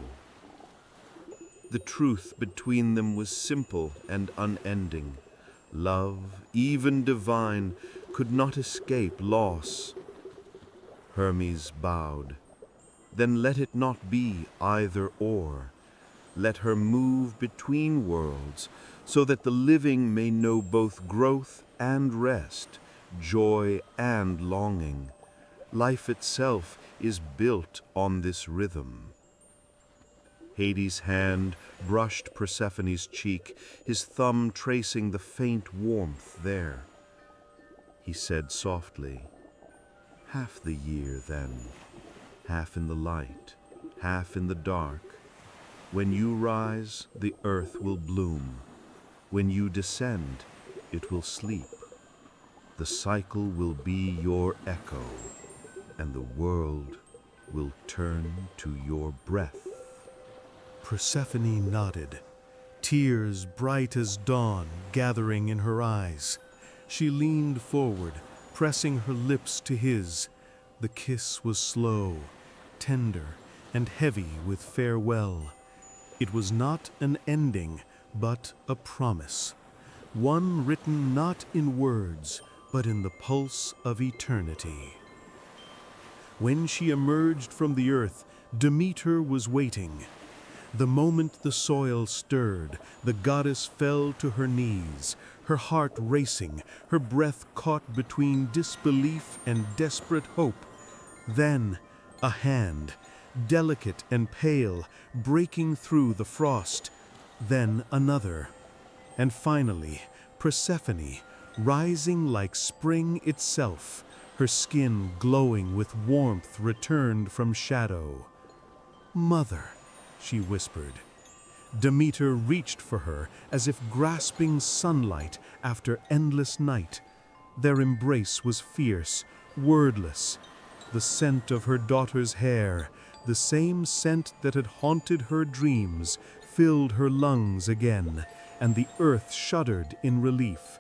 The truth between them was simple and unending. Love, even divine, could not escape loss. Hermes bowed. "Then let it not be either or. Let her move between worlds, so that the living may know both growth and rest, joy and longing. Life itself is built on this rhythm." Hades' hand brushed Persephone's cheek, his thumb tracing the faint warmth there. He said softly, "Half the year, then, half in the light, half in the dark. When you rise, the earth will bloom. When you descend, it will sleep. The cycle will be your echo, and the world will turn to your breath." Persephone nodded, tears bright as dawn gathering in her eyes. She leaned forward, pressing her lips to his. The kiss was slow, tender, and heavy with farewell. It was not an ending, but a promise, one written not in words, but in the pulse of eternity. When she emerged from the earth, Demeter was waiting. The moment the soil stirred, the goddess fell to her knees, her heart racing, her breath caught between disbelief and desperate hope. Then a hand, delicate and pale, breaking through the frost. Then another. And finally, Persephone, rising like spring itself, her skin glowing with warmth returned from shadow. "Mother," she whispered. Demeter reached for her as if grasping sunlight after endless night. Their embrace was fierce, wordless. The scent of her daughter's hair, the same scent that had haunted her dreams, filled her lungs again, and the earth shuddered in relief.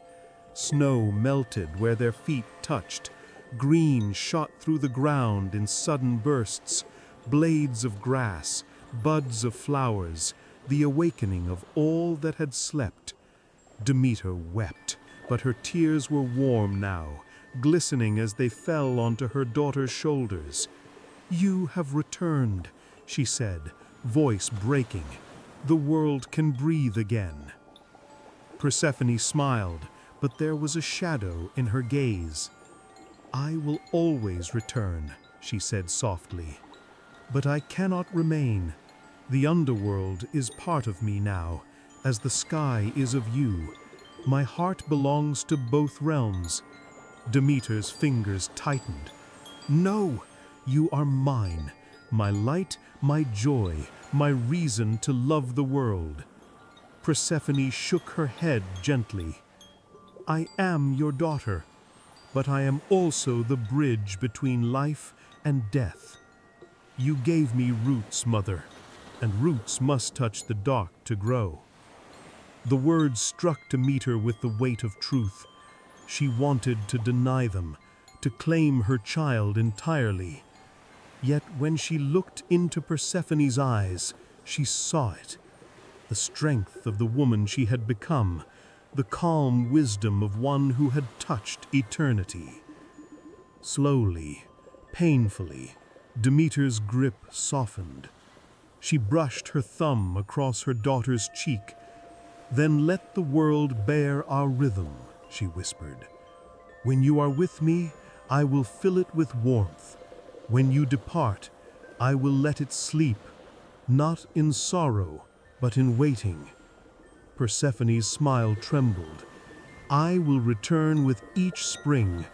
Snow melted where their feet touched. Green shot through the ground in sudden bursts. Blades of grass, buds of flowers, the awakening of all that had slept. Demeter wept, but her tears were warm now, glistening as they fell onto her daughter's shoulders. "You have returned," she said, voice breaking. "The world can breathe again." Persephone smiled, but there was a shadow in her gaze. "I will always return," she said softly. "But I cannot remain. The underworld is part of me now, as the sky is of you. My heart belongs to both realms." Demeter's fingers tightened. "No, you are mine, my light, my joy, my reason to love the world." Persephone shook her head gently. "I am your daughter, but I am also the bridge between life and death. You gave me roots, Mother, and roots must touch the dark to grow." The words struck Demeter with the weight of truth. She wanted to deny them, to claim her child entirely. Yet when she looked into Persephone's eyes, she saw it. The strength of the woman she had become, the calm wisdom of one who had touched eternity. Slowly, painfully, Demeter's grip softened. She brushed her thumb across her daughter's cheek. "Then let the world bear our rhythm," she whispered. "When you are with me, I will fill it with warmth. When you depart, I will let it sleep, not in sorrow, but in waiting." Persephone's smile trembled. "I will return with each spring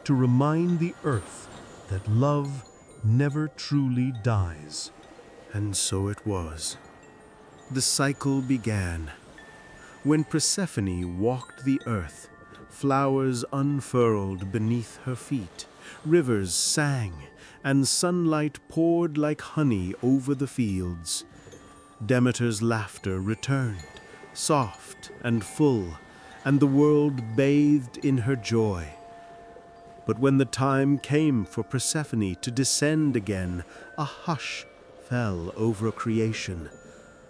to remind the earth that love never truly dies." And so it was. The cycle began. When Persephone walked the earth, flowers unfurled beneath her feet, rivers sang, and sunlight poured like honey over the fields. Demeter's laughter returned, soft and full, and the world bathed in her joy. But when the time came for Persephone to descend again, a hush fell over creation.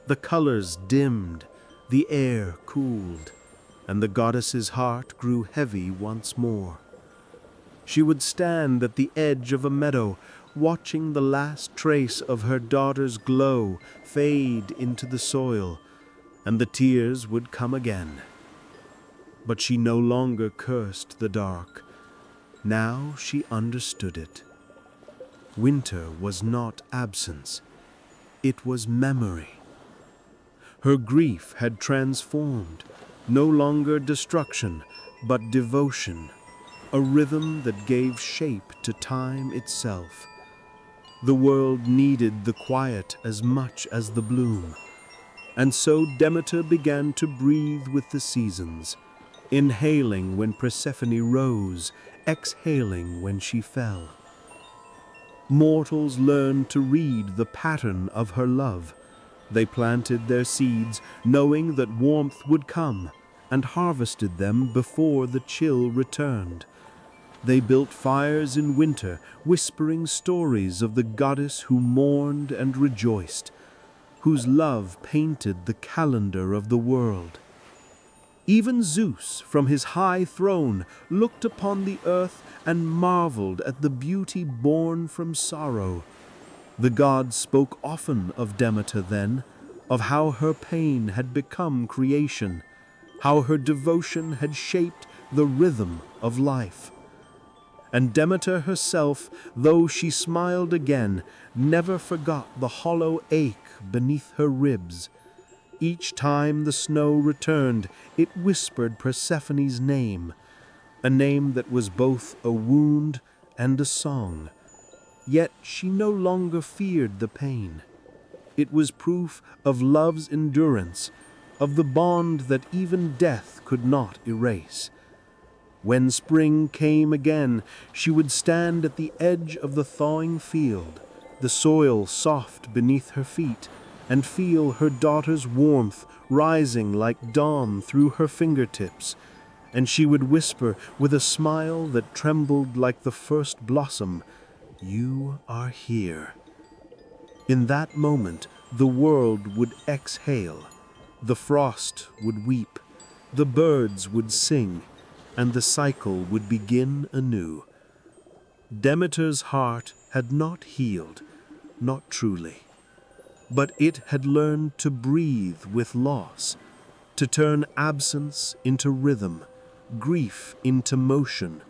The colors dimmed, the air cooled, and the goddess's heart grew heavy once more. She would stand at the edge of a meadow, watching the last trace of her daughter's glow fade into the soil, and the tears would come again. But she no longer cursed the dark. Now she understood it. Winter was not absence. It was memory. Her grief had transformed, no longer destruction, but devotion, a rhythm that gave shape to time itself. The world needed the quiet as much as the bloom, and so Demeter began to breathe with the seasons, inhaling when Persephone rose, exhaling when she fell. Mortals learned to read the pattern of her love. They planted their seeds, knowing that warmth would come, and harvested them before the chill returned. They built fires in winter, whispering stories of the goddess who mourned and rejoiced, whose love painted the calendar of the world. Even Zeus, from his high throne, looked upon the earth and marveled at the beauty born from sorrow. The gods spoke often of Demeter then, of how her pain had become creation, how her devotion had shaped the rhythm of life. And Demeter herself, though she smiled again, never forgot the hollow ache beneath her ribs. Each time the snow returned, it whispered Persephone's name, a name that was both a wound and a song. Yet she no longer feared the pain. It was proof of love's endurance, of the bond that even death could not erase. When spring came again, she would stand at the edge of the thawing field, the soil soft beneath her feet, and feel her daughter's warmth rising like dawn through her fingertips, and she would whisper with a smile that trembled like the first blossom, "You are here." In that moment, the world would exhale, the frost would weep, the birds would sing, and the cycle would begin anew. Demeter's heart had not healed, not truly, but it had learned to breathe with loss, to turn absence into rhythm, grief into motion.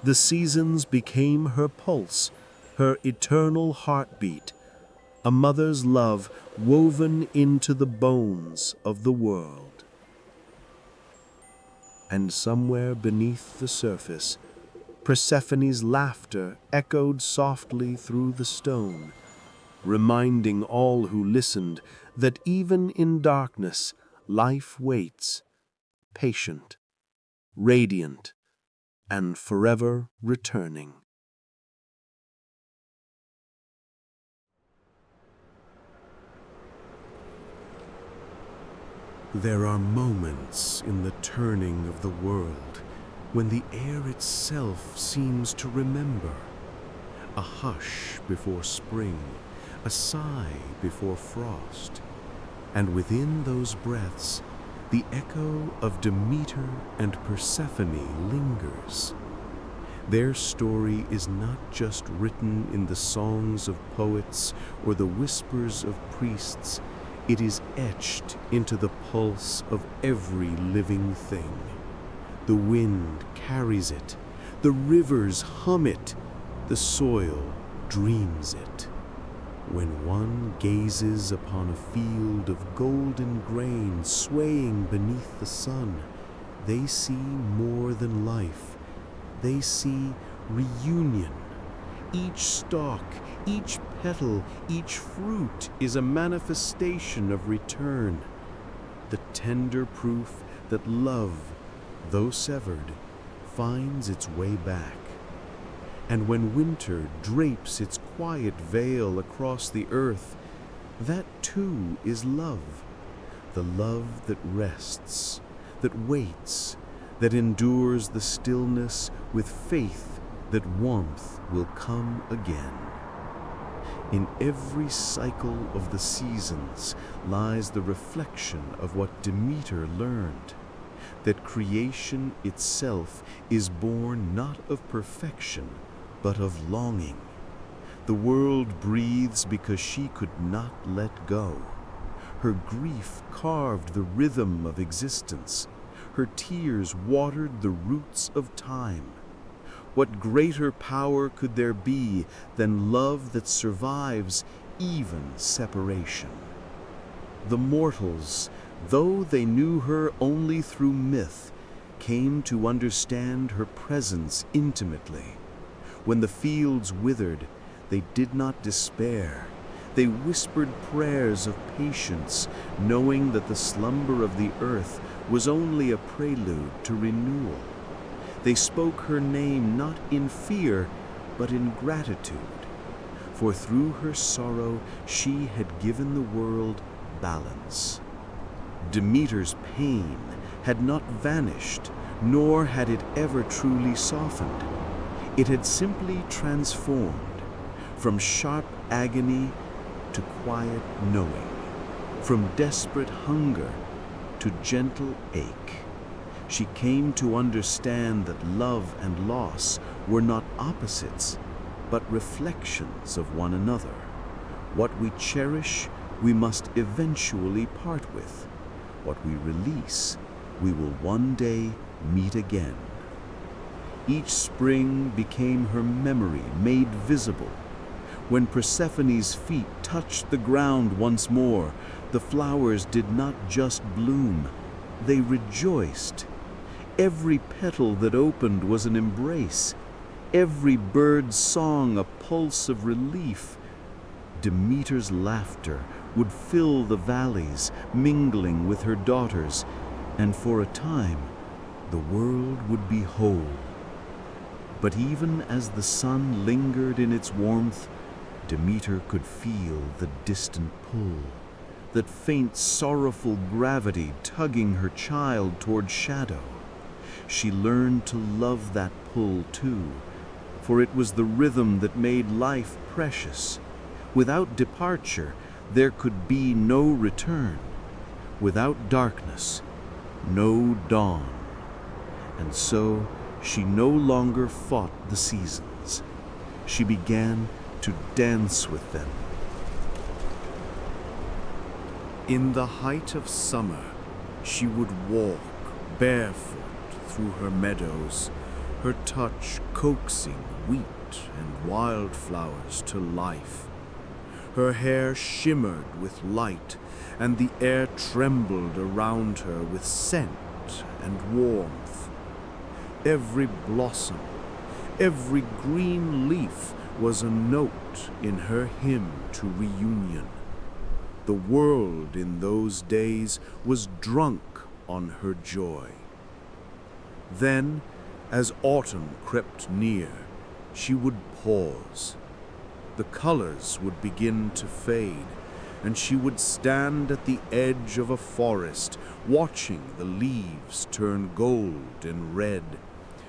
The seasons became her pulse, her eternal heartbeat, a mother's love woven into the bones of the world. And somewhere beneath the surface, Persephone's laughter echoed softly through the stone, reminding all who listened that even in darkness, life waits, patient, radiant, and forever returning. There are moments in the turning of the world when the air itself seems to remember. A hush before spring, a sigh before frost, and within those breaths, the echo of Demeter and Persephone lingers. Their story is not just written in the songs of poets or the whispers of priests, it is etched into the pulse of every living thing. The wind carries it, the rivers hum it, the soil dreams it. When one gazes upon a field of golden grain swaying beneath the sun, they see more than life. They see reunion. Each stalk, each petal, each fruit is a manifestation of return, the tender proof that love, though severed, finds its way back. And when winter drapes its quiet veil across the earth, that too is love, the love that rests, that waits, that endures the stillness with faith that warmth will come again. In every cycle of the seasons lies the reflection of what Demeter learned, that creation itself is born not of perfection, but of longing. The world breathes because she could not let go. Her grief carved the rhythm of existence. Her tears watered the roots of time. What greater power could there be than love that survives even separation? The mortals, though they knew her only through myth, came to understand her presence intimately. When the fields withered, they did not despair. They whispered prayers of patience, knowing that the slumber of the earth was only a prelude to renewal. They spoke her name not in fear, but in gratitude, for through her sorrow she had given the world balance. Demeter's pain had not vanished, nor had it ever truly softened. It had simply transformed, from sharp agony to quiet knowing, from desperate hunger to gentle ache. She came to understand that love and loss were not opposites, but reflections of one another. What we cherish, we must eventually part with. What we release, we will one day meet again. Each spring became her memory made visible. When Persephone's feet touched the ground once more, the flowers did not just bloom, they rejoiced. Every petal that opened was an embrace. Every bird's song a pulse of relief. Demeter's laughter would fill the valleys, mingling with her daughters, and for a time the world would be whole. But even as the sun lingered in its warmth, Demeter could feel the distant pull, that faint sorrowful gravity tugging her child toward shadow. She learned to love that pull too, for it was the rhythm that made life precious. Without departure, there could be no return. Without darkness, no dawn. And so she no longer fought the seasons. She began to dance with them. In the height of summer, she would walk barefoot through her meadows, her touch coaxing wheat and wildflowers to life. Her hair shimmered with light, and the air trembled around her with scent and warmth. Every blossom, every green leaf was a note in her hymn to reunion. The world in those days was drunk on her joy. Then, as autumn crept near, she would pause. The colors would begin to fade, and she would stand at the edge of a forest, watching the leaves turn gold and red,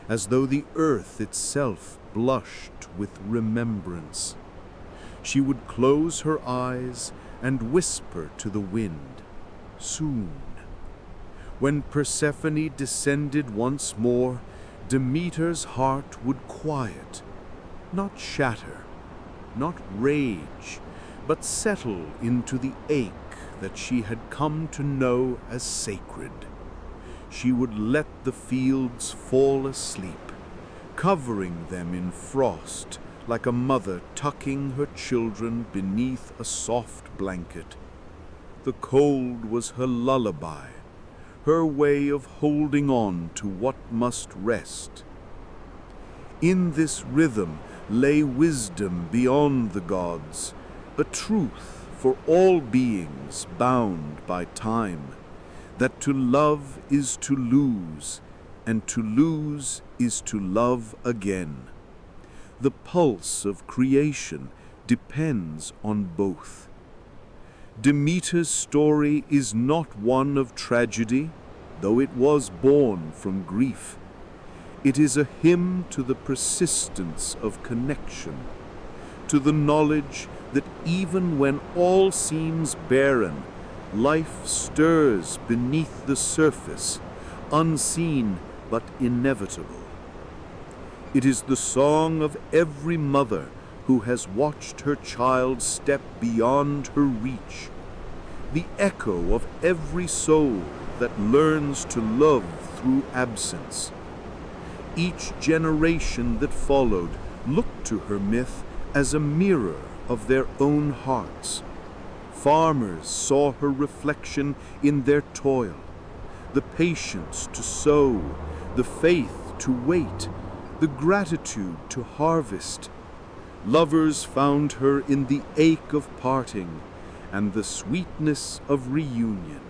as though the earth itself blushed with remembrance. She would close her eyes and whisper to the wind, "Soon." When Persephone descended once more, Demeter's heart would quiet, not shatter, not rage, but settle into the ache that she had come to know as sacred. She would let the fields fall asleep, covering them in frost like a mother tucking her children beneath a soft blanket. The cold was her lullaby, her way of holding on to what must rest. In this rhythm lay wisdom beyond the gods, a truth for all beings bound by time, that to love is to lose, and to lose is to love again. The pulse of creation depends on both. Demeter's story is not one of tragedy, though it was born from grief. It is a hymn to the persistence of connection, to the knowledge that even when all seems barren, life stirs beneath the surface, unseen but inevitable. It is the song of every mother who has watched her child step beyond her reach, the echo of every soul that learns to love through absence. Each generation that followed looked to her myth as a mirror of their own hearts. Farmers saw her reflection in their toil, the patience to sow, the faith to wait, the gratitude to harvest. Lovers found her in the ache of parting and the sweetness of reunion.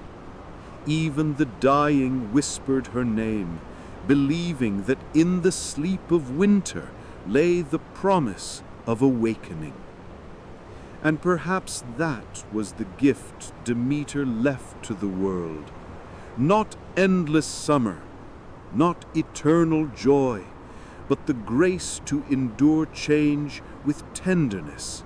Even the dying whispered her name, believing that in the sleep of winter lay the promise of awakening. And perhaps that was the gift Demeter left to the world. Not endless summer, not eternal joy, but the grace to endure change with tenderness,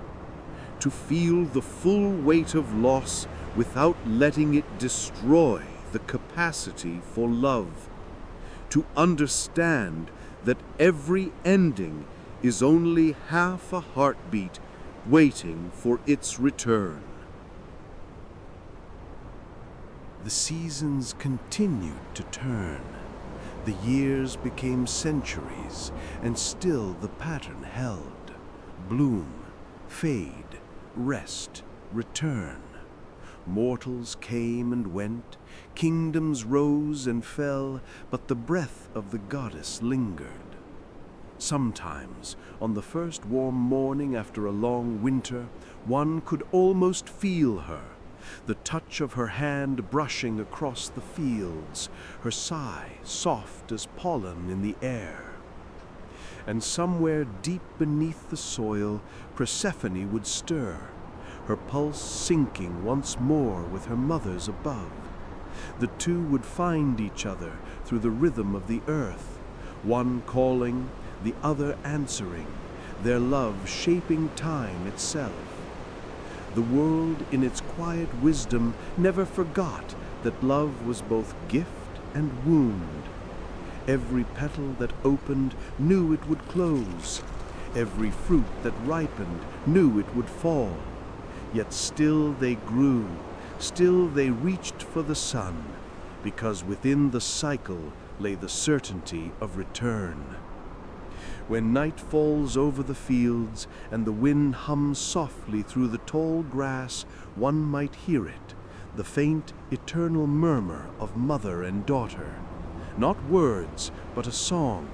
to feel the full weight of loss without letting it destroy the capacity for love, to understand that every ending is only half a heartbeat waiting for its return. The seasons continued to turn. The years became centuries, and still the pattern held. Bloom, fade, rest, return. Mortals came and went, kingdoms rose and fell, but the breath of the goddess lingered. Sometimes, on the first warm morning after a long winter, one could almost feel her, the touch of her hand brushing across the fields, her sigh soft as pollen in the air. And somewhere deep beneath the soil, Persephone would stir, her pulse sinking once more with her mother's above. The two would find each other through the rhythm of the earth, one calling, the other answering, their love shaping time itself. The world, in its quiet wisdom, never forgot that love was both gift and wound. Every petal that opened knew it would close. Every fruit that ripened knew it would fall. Yet still they grew, still they reached for the sun, because within the cycle lay the certainty of return. When night falls over the fields and the wind hums softly through the tall grass, one might hear it, the faint, eternal murmur of mother and daughter. Not words, but a song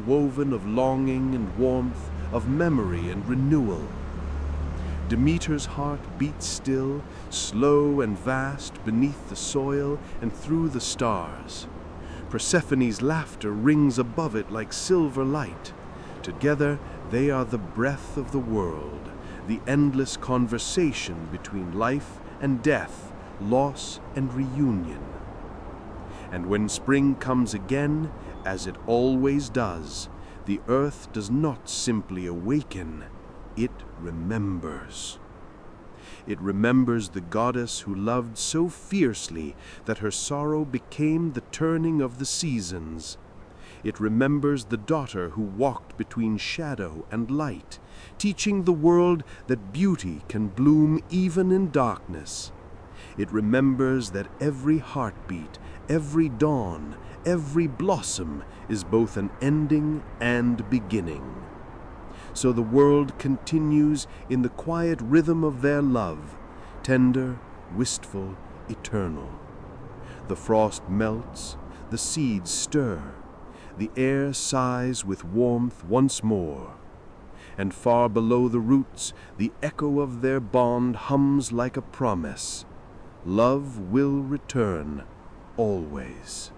woven of longing and warmth, of memory and renewal. Demeter's heart beats still, slow and vast beneath the soil and through the stars. Persephone's laughter rings above it like silver light. Together they are the breath of the world, the endless conversation between life and death, loss and reunion. And when spring comes again, as it always does, the earth does not simply awaken, it remembers. It remembers the goddess who loved so fiercely that her sorrow became the turning of the seasons. It remembers the daughter who walked between shadow and light, teaching the world that beauty can bloom even in darkness. It remembers that every heartbeat, every dawn, every blossom is both an ending and beginning. So the world continues in the quiet rhythm of their love, tender, wistful, eternal. The frost melts, the seeds stir, the air sighs with warmth once more, and far below the roots the echo of their bond hums like a promise. Love will return, always.